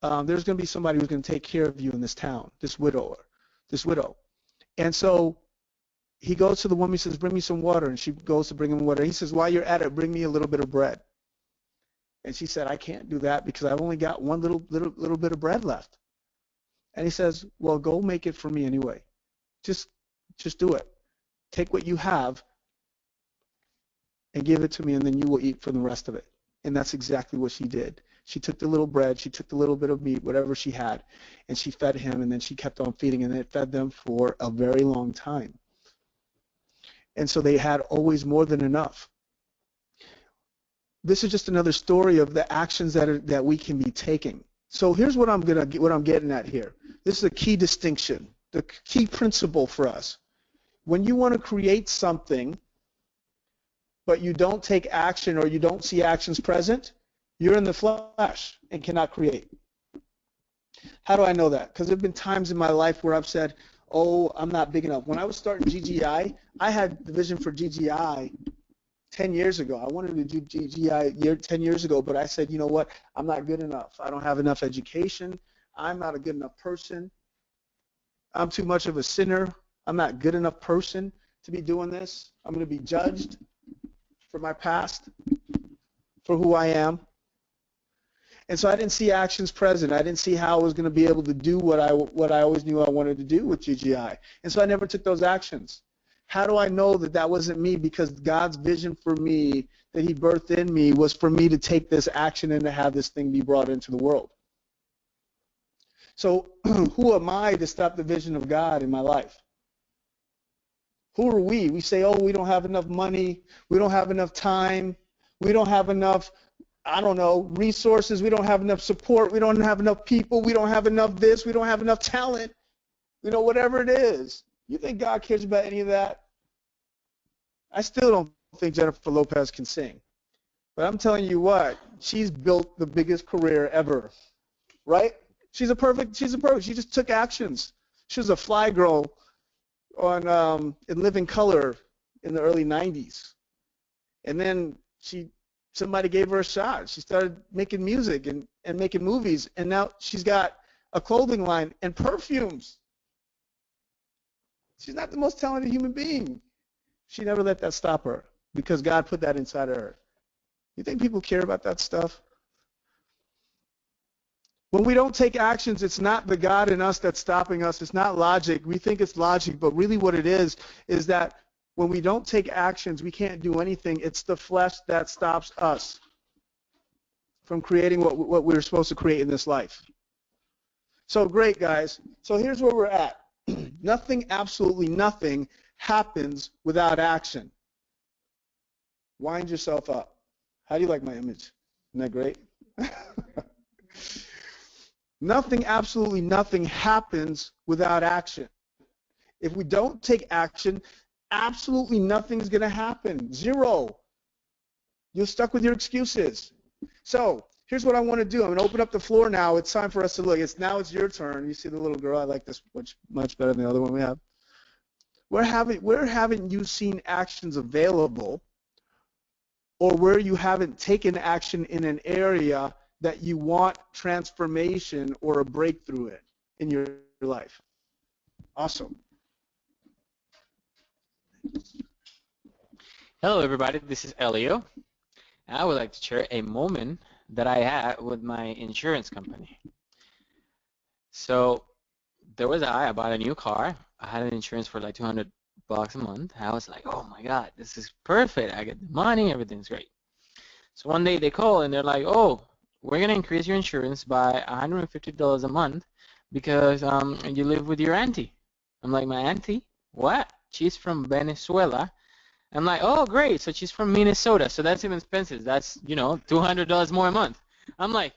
A: there's going to be somebody who's going to take care of you in this town, this widow. And so he goes to the woman, he says, bring me some water. And she goes to bring him water. He says, while you're at it, bring me a little bit of bread. And she said, I can't do that because I've only got one little bit of bread left. And he says, well, go make it for me anyway. Just do it. Take what you have and give it to me, and then you will eat for the rest of it. And that's exactly what she did. She took the little bread, she took the little bit of meat, whatever she had, and she fed him, and then she kept on feeding, and it fed them for a very long time. And so they had always more than enough. This is just another story of the actions that we can be taking. So here's what I'm getting at here. This is a key distinction, the key principle for us. When you want to create something, but you don't take action or you don't see actions present, you're in the flesh and cannot create. How do I know that? Because there have been times in my life where I've said, oh, I'm not big enough. When I was starting GGI, I had the vision for GGI 10 years ago. I wanted to do GGI 10 years ago, but I said, you know what? I'm not good enough. I don't have enough education. I'm not a good enough person. I'm too much of a sinner. I'm not a good enough person to be doing this. I'm going to be judged for my past, for who I am. And so I didn't see actions present. I didn't see how I was going to be able to do what I always knew I wanted to do with GGI. And so I never took those actions. How do I know that that wasn't me? Because God's vision for me that he birthed in me was for me to take this action and to have this thing be brought into the world. So who am I to stop the vision of God in my life? Who are we? We say, oh, we don't have enough money. We don't have enough time. We don't have enough, I don't know, resources. We don't have enough support. We don't have enough people. We don't have enough this. We don't have enough talent. You know, whatever it is. You think God cares about any of that? I still don't think Jennifer Lopez can sing. But I'm telling you what, she's built the biggest career ever, right? She's a perfect, she just took actions. She was a fly girl on in Living Color in the early 90s. And then somebody gave her a shot. She started making music and making movies. And now she's got a clothing line and perfumes. She's not the most talented human being. She never let that stop her because God put that inside of her. You think people care about that stuff? When we don't take actions, it's not the God in us that's stopping us. It's not logic. We think it's logic, but really what it is that when we don't take actions, we can't do anything. It's the flesh that stops us from creating what we're supposed to create in this life. So great, guys. So here's where we're at. Nothing, absolutely nothing happens without action. Wind yourself up. How do you like my image? Isn't that great? Nothing, absolutely nothing happens without action. If we don't take action, absolutely nothing's going to happen. Zero. You're stuck with your excuses. So here's what I want to do. I'm going to open up the floor now. It's time for us to look. Now it's your turn. You see the little girl? I like this much better than the other one we have. Where haven't you seen actions available, or where you haven't taken action in an area that you want transformation or a breakthrough in your life? Awesome.
D: Hello, everybody. This is Elio. I would like to share a moment that I had with my insurance company. So I bought a new car. I had an insurance for like $200 a month. I was like, oh my God, this is perfect. I get the money, everything's great. So one day they call and they're like, oh, we're going to increase your insurance by $150 a month because you live with your auntie. I'm like, my auntie? What? She's from Venezuela. I'm like, oh, great. So she's from Minnesota. So that's even expensive. That's, $200 more a month. I'm like,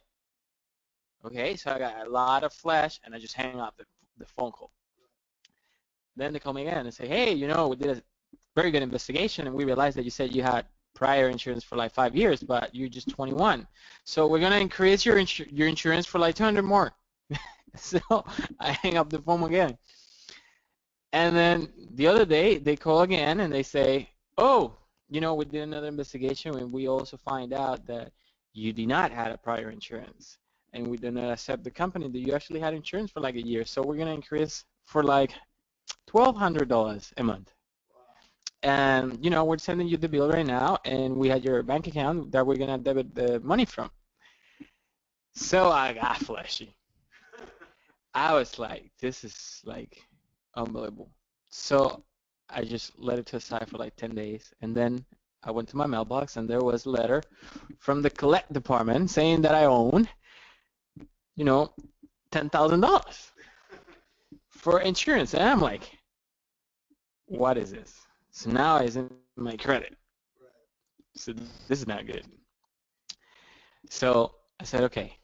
D: okay. So I got a lot of flash, and I just hang up the phone call. Then they call me again and say, hey, we did a very good investigation, and we realized that you said you had prior insurance for like 5 years, but you're just 21. So we're going to increase your insurance for like 200 more. So I hang up the phone again. And then the other day, they call again, and they say, oh, we did another investigation, and we also find out that you did not have a prior insurance, and we did not accept the company that you actually had insurance for like a year. So we're going to increase for like $1,200 a month. And, we're sending you the bill right now, and we had your bank account that we're going to debit the money from. So I got flashy. I was like, this is like unbelievable. So I just let it to the side for like 10 days, and then I went to my mailbox and there was a letter from the collect department saying that I own, you know, $10,000 for insurance. And I'm like, what is this? So now it's in my credit. So this is not good. So I said, okay,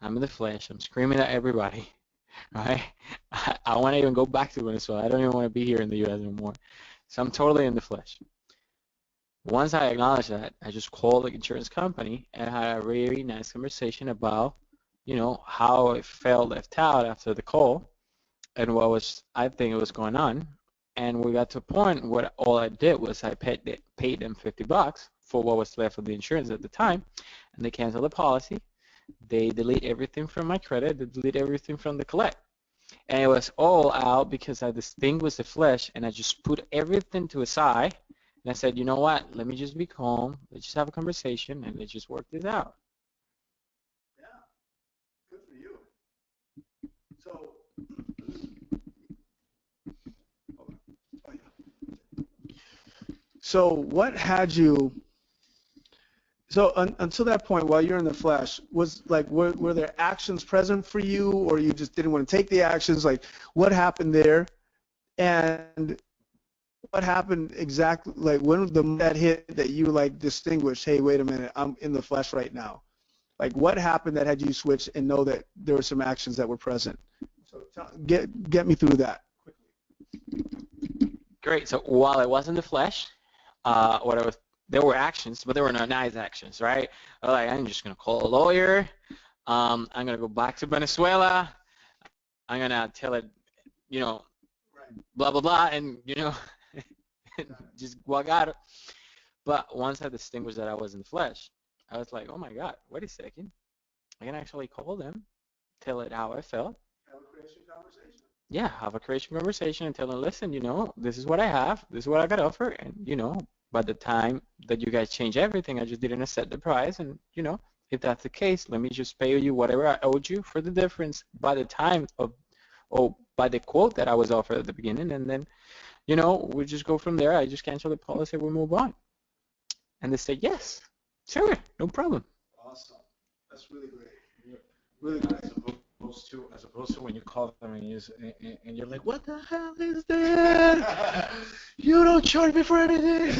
D: I'm in the flesh. I'm screaming at everybody, right? I want to even go back to Venezuela. I don't even want to be here in the U.S. anymore. So I'm totally in the flesh. Once I acknowledged that, I just called the insurance company and had a really nice conversation about, how I felt left out after the call and what was I think was going on. And we got to a point where all I did was I paid them $50 for what was left of the insurance at the time, and they canceled the policy. They delete everything from my credit. They delete everything from the collect. And it was all out because I distinguished the flesh and I just put everything to a side. And I said, you know what? Let me just be calm. Let's just have a conversation and let's just work this out.
A: Yeah, good for you. So, so what had you? So until that point, while you're in the flesh, was like were there actions present for you, or you just didn't want to take the actions? Like, what happened there, and what happened exactly? Like when that hit that you like distinguished, hey, wait a minute, I'm in the flesh right now. Like what happened that had you switch and know that there were some actions that were present? So get me through that.
D: Great. So while I was in the flesh, there were actions, but there were no nice actions, right? Like I'm just gonna call a lawyer. I'm gonna go back to Venezuela. I'm gonna tell it, blah blah blah, and just walk out. But once I distinguished that I was in the flesh, I was like, oh my God, wait a second. I can actually call them, tell it how I felt.
A: Have a creation conversation.
D: Yeah, have a creation conversation and tell them, listen, this is what I have, this is what I got to offer, and by the time that you guys change everything, I just didn't set the price, and if that's the case, let me just pay you whatever I owed you for the difference by the time of, or by the quote that I was offered at the beginning, and then, we just go from there. I just cancel the policy, we move on. And they say, yes, sure, no problem.
A: Awesome. That's really great. Really great.
E: As opposed to when you call them and you're like, what the hell is that? You don't charge me for anything.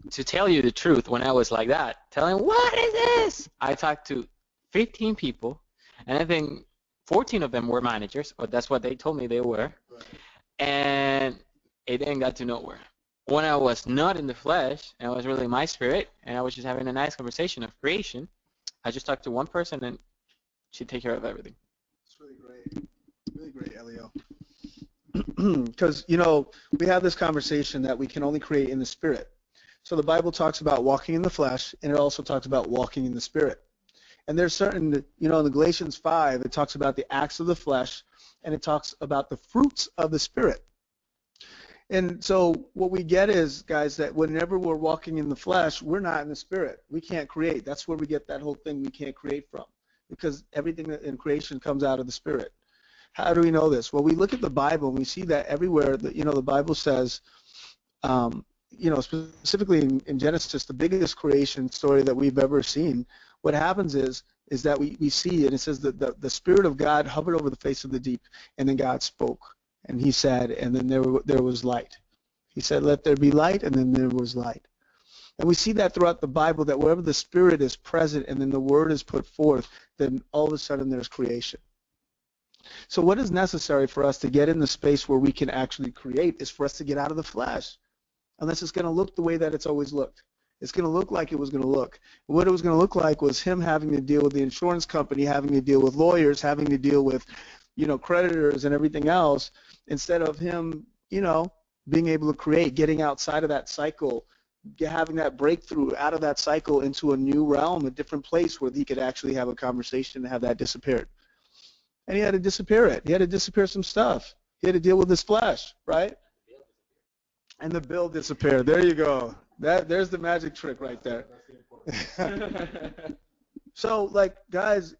D: To tell you the truth, when I was like that, telling, what is this? I talked to 15 people, and I think 14 of them were managers, or that's what they told me they were,
A: Right.
D: and it didn't got to nowhere. When I was not in the flesh, and I was really my spirit, and I was just having a nice conversation of creation, I just talked to one person, and she'd take care of everything.
A: It's really great, Elio. Because we have this conversation that we can only create in the spirit. So the Bible talks about walking in the flesh, and it also talks about walking in the spirit. And there's certain, in the Galatians 5, it talks about the acts of the flesh, and it talks about the fruits of the spirit. And so what we get is, guys, that whenever we're walking in the flesh, we're not in the spirit. We can't create. That's where we get that whole thing we can't create from, because everything in creation comes out of the spirit. How do we know this? Well, we look at the Bible and we see that everywhere that, the Bible says, specifically in Genesis, the biggest creation story that we've ever seen, what happens is that we see, and it says that the Spirit of God hovered over the face of the deep, and then God spoke. And he said, and then there was light. He said, let there be light, and then there was light. And we see that throughout the Bible, that wherever the Spirit is present and then the Word is put forth, then all of a sudden there's creation. So what is necessary for us to get in the space where we can actually create is for us to get out of the flesh, unless it's going to look the way that it's always looked. It's going to look like it was going to look. What it was going to look like was him having to deal with the insurance company, having to deal with lawyers, having to deal with creditors and everything else, instead of him, being able to create, getting outside of that cycle, having that breakthrough out of that cycle into a new realm, a different place where he could actually have a conversation and have that disappeared. And he had to disappear it. He had to disappear some stuff. He had to deal with his flesh, right? And the bill disappeared. There you go. There's the magic trick right there. So, guys,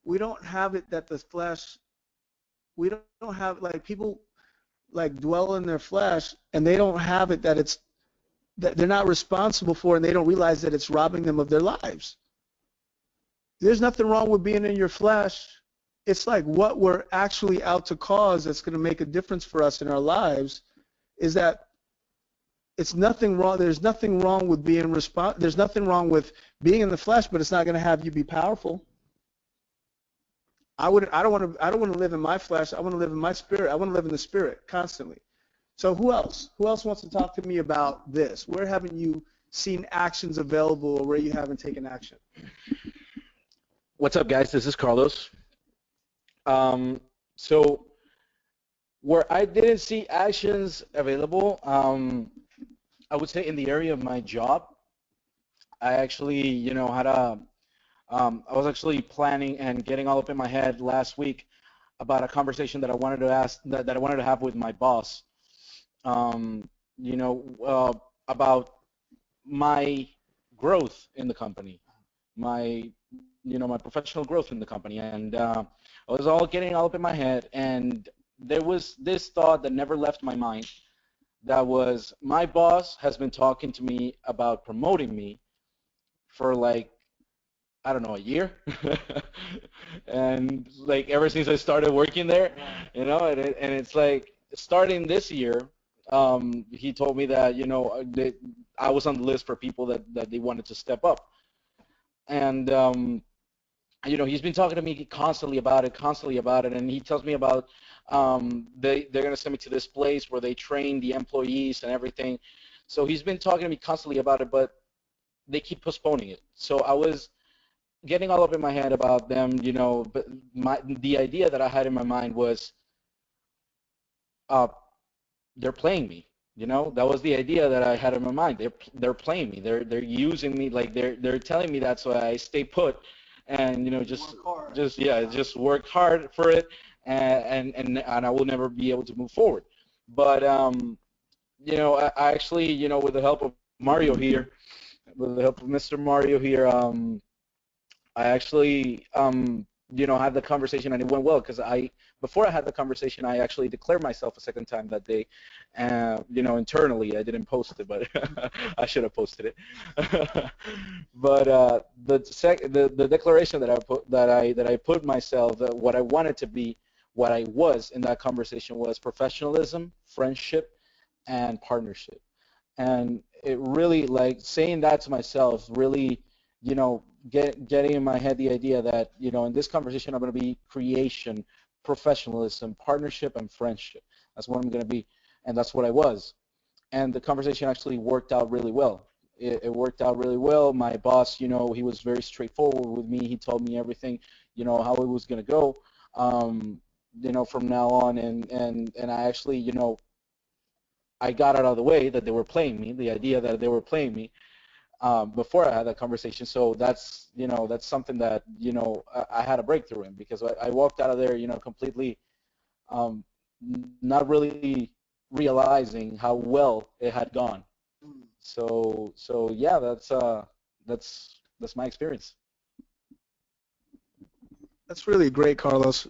A: we don't have it that the flesh, we don't have, people, like dwell in their flesh and they don't have it, that they're not responsible for, and they don't realize that it's robbing them of their lives. There's nothing wrong with being in your flesh. It's like what we're actually out to cause that's going to make a difference for us in our lives is that it's nothing wrong. There's nothing wrong with there's nothing wrong with being in the flesh, but it's not going to have you be powerful. I don't want to live in my flesh. I want to live in my spirit. I want to live in the spirit constantly. So who else? Who else wants to talk to me about this? Where haven't you seen actions available, or where you haven't taken action?
E: What's up, guys? This is Carlos. So where I didn't see actions available, I would say in the area of my job, I actually, I was actually planning and getting all up in my head last week about a conversation that I wanted to that I wanted to have with my boss, about my growth in the company, my my professional growth in the company, and I was all getting all up in my head, and there was this thought that never left my mind. That was, my boss has been talking to me about promoting me for like, I don't know, a year, and like ever since I started working there, and it's like starting this year, he told me that that I was on the list for people that they wanted to step up, and he's been talking to me constantly about it, and he tells me about they're gonna send me to this place where they train the employees and everything. So he's been talking to me constantly about it, but they keep postponing it. So I was getting all up in my head about them, but the idea that I had in my mind was, they're playing me. That was the idea that I had in my mind. They're playing me. They're using me, like they're telling me that, so I stay put, and just work hard for it, and I will never be able to move forward. But I actually, with the help of Mario here, with the help of Mr. Mario here, I actually, had the conversation, and it went well, because before I had the conversation, I actually declared myself a second time that day, internally. I didn't post it, but I should have posted it. But the declaration that I put myself, that what I wanted to be, what I was in that conversation, was professionalism, friendship, and partnership. And it really, like, saying that to myself, really, getting in my head the idea that, in this conversation I'm going to be creation, professionalism, partnership, and friendship. That's what I'm going to be, and that's what I was. And the conversation actually worked out really well. It worked out really well. My boss, he was very straightforward with me. He told me everything, how it was going to go, from now on. And I actually, I got out of the way that they were playing me, the idea that they were playing me, before I had that conversation. So that's something that I had a breakthrough in, because I walked out of there completely, not really realizing how well it had gone. So yeah, that's my experience.
A: That's really great, Carlos,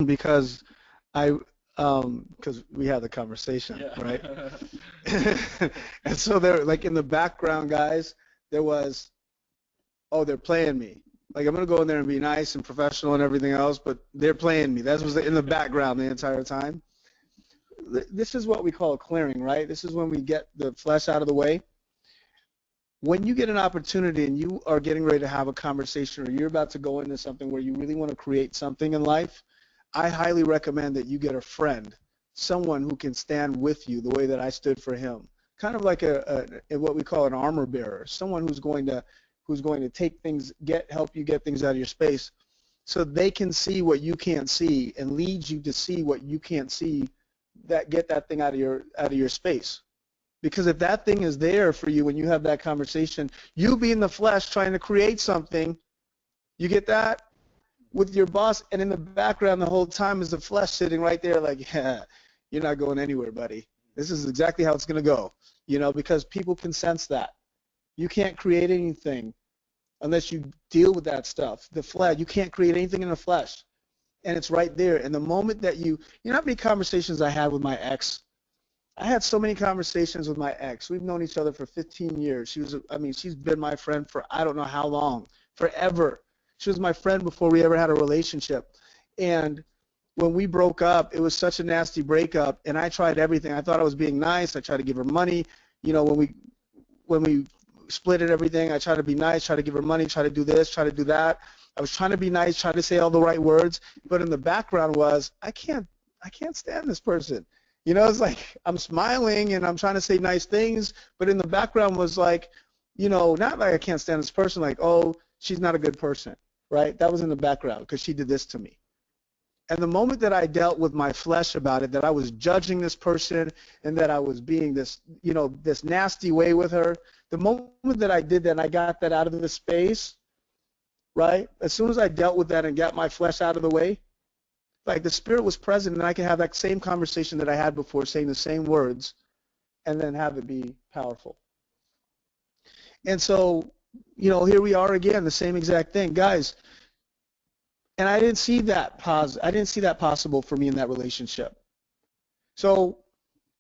A: because because we had the conversation, right? And so there, like in the background, guys, there was, oh, they're playing me. Like, I'm gonna go in there and be nice and professional and everything else, but they're playing me. That was in the background the entire time. This is what we call clearing, right? This is when we get the flesh out of the way. When you get an opportunity and you are getting ready to have a conversation, or you're about to go into something where you really want to create something in life, I highly recommend that you get a friend, someone who can stand with you the way that I stood for him. Kind of like what we call an armor bearer, someone who's going to take things, help you get things out of your space, so they can see what you can't see and lead you to see what you can't see, that get that thing out of your space. Because if that thing is there for you when you have that conversation, you be in the flesh trying to create something, you get that, with your boss, and in the background the whole time is the flesh sitting right there like, yeah, you're not going anywhere, buddy. This is exactly how it's going to go, because people can sense that. You can't create anything unless you deal with that stuff. The flesh, you can't create anything in the flesh. and it's right there. And the moment that you know how many conversations I had with my ex? I had so many conversations with my ex. We've known each other for 15 years. She's been my friend for I don't know how long, forever. She was my friend before we ever had a relationship. And when we broke up, it was such a nasty breakup, and I tried everything. I thought I was being nice. I tried to give her money. You know, when we split it, everything, I tried to be nice, try to give her money, try to do this, try to do that. I was trying to be nice, trying to say all the right words, but in the background was I can't stand this person. You know, it's like I'm smiling and I'm trying to say nice things, but in the background was like, you know, not like I can't stand this person, like, oh, she's not a good person, right? That was in the background because she did this to me. And the moment that I dealt with my flesh about it, that I was judging this person and that I was being this, you know, this nasty way with her, the moment that I did that and I got that out of the space, right? As soon as I dealt with that and got my flesh out of the way, like the spirit was present and I could have that same conversation that I had before, saying the same words, and then have it be powerful. And so, you know, here we are again, the same exact thing. Guys, and I didn't see that possible for me in that relationship. So,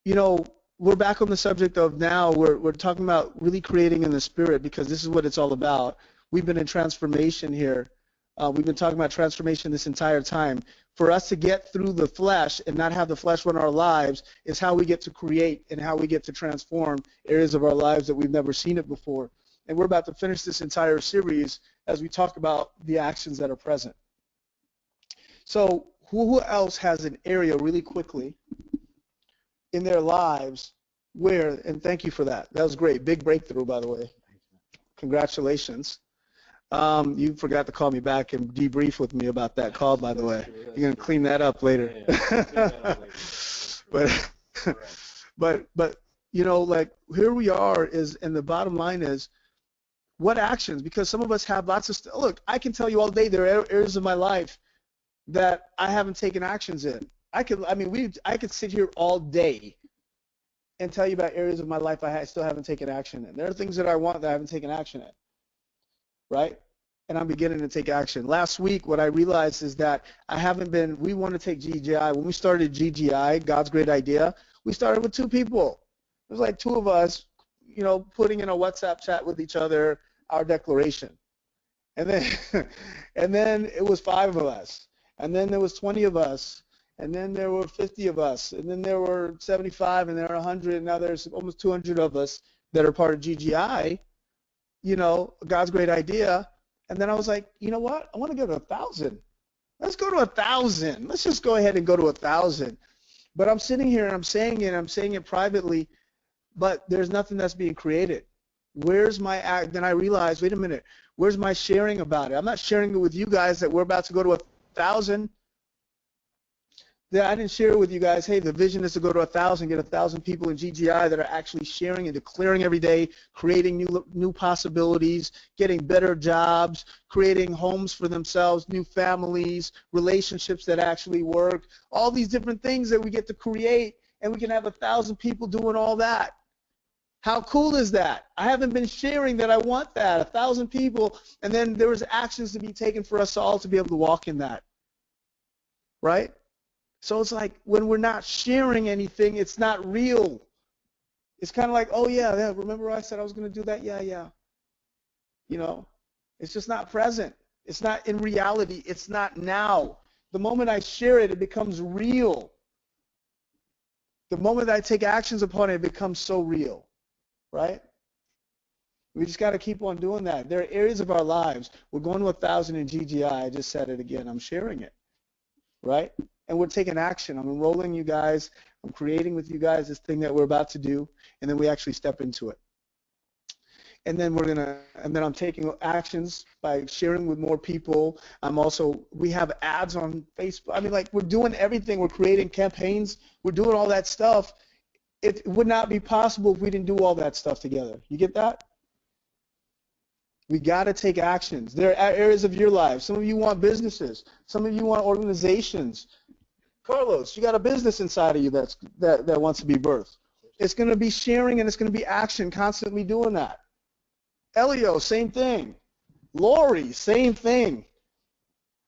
A: you know, we're back on the subject of now we're talking about really creating in the spirit, because this is what it's all about. We've been in transformation here. We've been talking about transformation this entire time. For us to get through the flesh and not have the flesh run our lives is how we get to create and how we get to transform areas of our lives that we've never seen it before. And we're about to finish this entire series as we talk about the actions that are present. So who else has an area really quickly in their lives where, and thank you for that. That was great. Big breakthrough, by the way. Congratulations. You forgot to call me back and debrief with me about that call, by the way. You're going to clean that up later. But you know, like here we are is, and the bottom line is, what actions? Because some of us have lots of stuff. Look, I can tell you all day there are areas of my life that I haven't taken actions in. I could sit here all day and tell you about areas of my life I still haven't taken action in. There are things that I want that I haven't taken action in, right? And I'm beginning to take action. Last week, what I realized is that we want to take GGI. When we started GGI, God's Great Idea, we started with 2 people. It was like 2 of us, you know, putting in a WhatsApp chat with each other our declaration. And then it was 5 of us. And then there was 20 of us, and then there were 50 of us, and then there were 75, and there are 100, and now there's almost 200 of us that are part of GGI, you know, God's Great Idea. And then I was like, you know what? I want to go to 1,000. Let's go to 1,000. Let's just go ahead and go to 1,000. But I'm sitting here and I'm saying it privately, but there's nothing that's being created. Where's my act? Then I realized, wait a minute, where's my sharing about it? I'm not sharing it with you guys that we're about to go to 1,000. I didn't share it with you guys, hey, the vision is to go to 1,000, get 1,000 people in GGI that are actually sharing and declaring every day, creating new possibilities, getting better jobs, creating homes for themselves, new families, relationships that actually work, all these different things that we get to create, and we can have 1,000 people doing all that. How cool is that? I haven't been sharing that I want that, 1,000 people, and then there was actions to be taken for us all to be able to walk in that, right? So it's like when we're not sharing anything, it's not real. It's kind of like, oh, yeah, remember I said I was going to do that? Yeah. You know, it's just not present. It's not in reality. It's not now. The moment I share it, it becomes real. The moment I take actions upon it, it becomes so real, right? We just got to keep on doing that. There are areas of our lives. We're going to 1,000 in GGI. I just said it again. I'm sharing it, right? And we're taking action. I'm enrolling you guys. I'm creating with you guys this thing that we're about to do, and then we actually step into it. And then I'm taking actions by sharing with more people. We have ads on Facebook. I mean, like, we're doing everything. We're creating campaigns. We're doing all that stuff. It would not be possible if we didn't do all that stuff together. You get that? We got to take actions. There are areas of your life. Some of you want businesses. Some of you want organizations. Carlos, you got a business inside of you that wants to be birthed. It's going to be sharing and it's going to be action, constantly doing that. Elio, same thing. Laurie, same thing.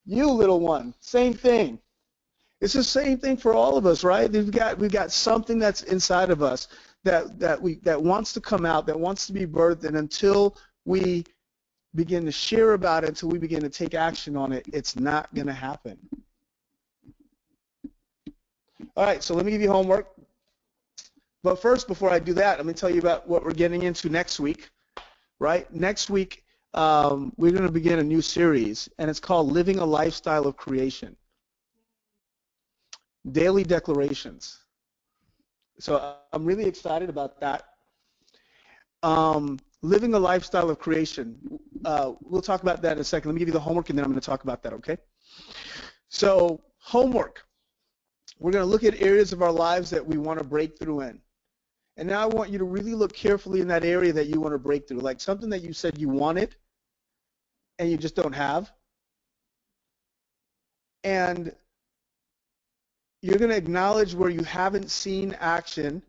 A: You little one, same thing. It's the same thing for all of us, right? We've got something that's inside of us that wants to come out, that wants to be birthed, and until we begin to share about it, until we begin to take action on it, it's not going to happen. All right, so let me give you homework. But first, before I do that, let me tell you about what we're getting into next week, right? Next week, we're going to begin a new series, and it's called Living a Lifestyle of Creation. Daily declarations. So I'm really excited about that. Living a lifestyle of creation. We'll talk about that in a second. Let me give you the homework, and then I'm going to talk about that, okay? So homework. We're going to look at areas of our lives that we want to break through in. And now I want you to really look carefully in that area that you want to break through, like something that you said you wanted and you just don't have. And you're going to acknowledge where you haven't seen action.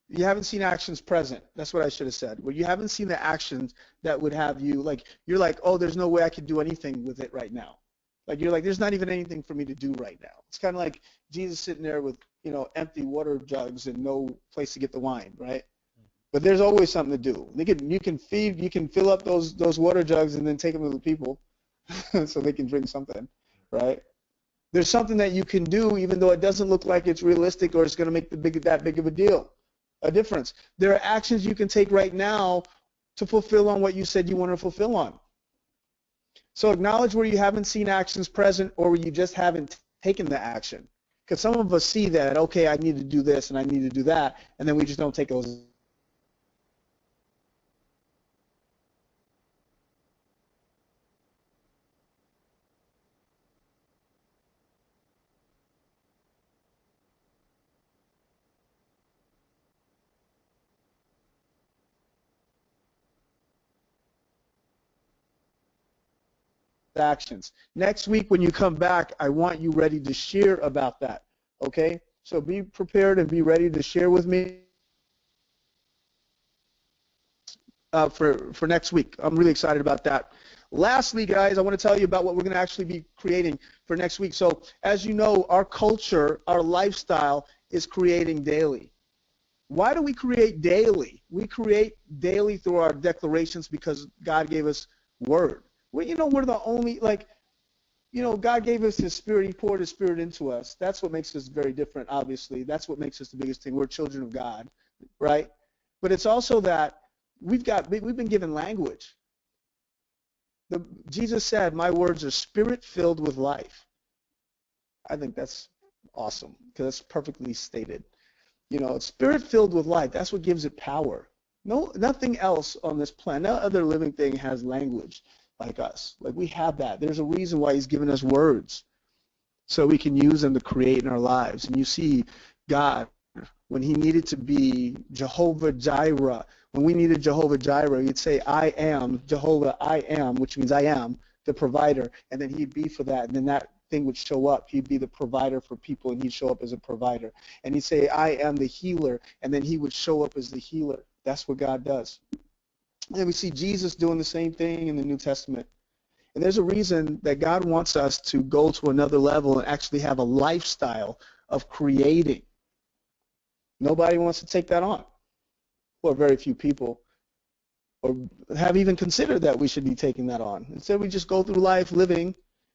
A: You haven't seen actions present. That's what I should have said. Where you haven't seen the actions that would have you, like, you're like, oh, there's no way I could do anything with it right now. Like, you're like, there's not even anything for me to do right now. It's kind of like Jesus sitting there with, empty water jugs and no place to get the wine, right? But there's always something to do. You can fill up those water jugs and then take them to the people so they can drink something, right? There's something that you can do even though it doesn't look like it's realistic or it's going to make that big of a difference. There are actions you can take right now to fulfill on what you said you want to fulfill on. So acknowledge where you haven't seen actions present or where you just haven't taken the action. Because some of us see that, okay, I need to do this and I need to do that, and then we just don't take those actions. Next week when you come back, I want you ready to share about that, okay? So be prepared and be ready to share with me for next week. I'm really excited about that. Lastly, guys, I want to tell you about what we're going to actually be creating for next week. So as you know, our culture, our lifestyle is creating daily. Why do we create daily? We create daily through our declarations because God gave us word. We're the only, God gave us His Spirit. He poured His Spirit into us. That's what makes us very different, obviously. That's what makes us the biggest thing. We're children of God, right? But it's also that we've been given language. Jesus said, my words are spirit-filled with life. I think that's awesome because that's perfectly stated. It's spirit-filled with life. That's what gives it power. Nothing else on this planet, no other living thing has language like us. Like we have that. There's a reason why He's given us words so we can use them to create in our lives. And you see God, when He needed to be Jehovah Jireh, when we needed Jehovah Jireh, He'd say, I am Jehovah, I am, which means I am the provider, and then He'd be for that, and then that thing would show up. He'd be the provider for people, and He'd show up as a provider. And He'd say, I am the healer, and then He would show up as the healer. That's what God does. And then we see Jesus doing the same thing in the New Testament. And there's a reason that God wants us to go to another level and actually have a lifestyle of creating. Nobody wants to take that on, or very few people, or have even considered that we should be taking that on. Instead, we just go through life living,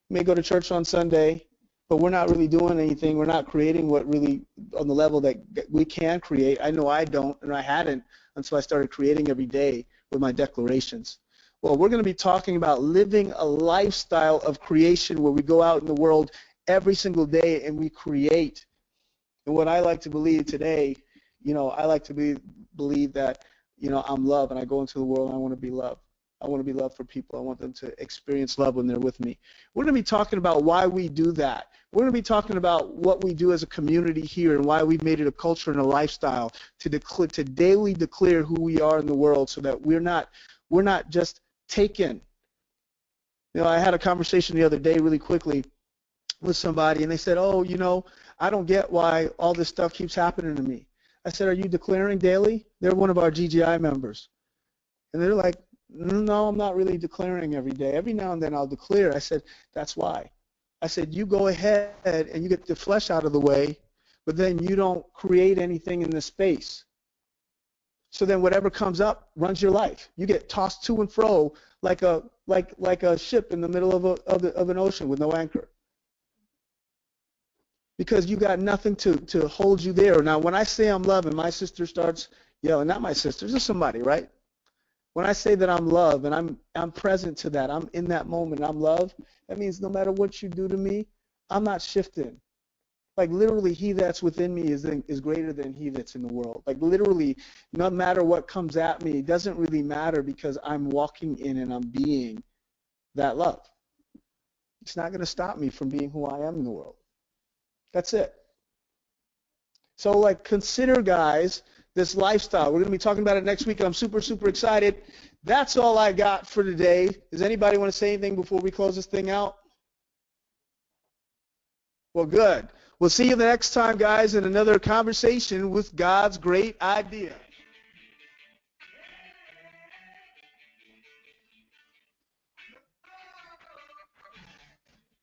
A: may go to church on Sunday, but we're not really doing anything. We're not creating what really, on the level that we can create. I know I don't, and I hadn't until I started creating every day with my declarations. Well, we're going to be talking about living a lifestyle of creation where we go out in the world every single day and we create. And what I like to believe today, I like to believe that, I'm love and I go into the world and I want to be loved. I want to be loved for people. I want them to experience love when they're with me. We're going to be talking about why we do that. We're going to be talking about what we do as a community here and why we've made it a culture and a lifestyle to daily declare who we are in the world so that we're not just taken. I had a conversation the other day really quickly with somebody and they said, oh, I don't get why all this stuff keeps happening to me. I said, are you declaring daily? They're one of our GGI members. And they're like, no, I'm not really declaring every day. Every now and then I'll declare. I said, that's why. I said, you go ahead and you get the flesh out of the way, but then you don't create anything in the space. So then whatever comes up runs your life. You get tossed to and fro like a ship in the middle of an ocean with no anchor. Because you got nothing to hold you there. Now, when I say I'm loved and my sister starts yelling, not my sister, just somebody, right? When I say that I'm loved and I'm present to that, I'm in that moment, I'm loved, that means no matter what you do to me, I'm not shifting. Like literally, he that's within me is greater than he that's in the world. Like literally, no matter what comes at me, it doesn't really matter because I'm walking in and I'm being that love. It's not going to stop me from being who I am in the world. That's it. So like consider, guys, this lifestyle. We're going to be talking about it next week, and I'm super, super excited. That's all I got for today. Does anybody want to say anything before we close this thing out? Well, good. We'll see you the next time, guys, in another conversation with God's great idea.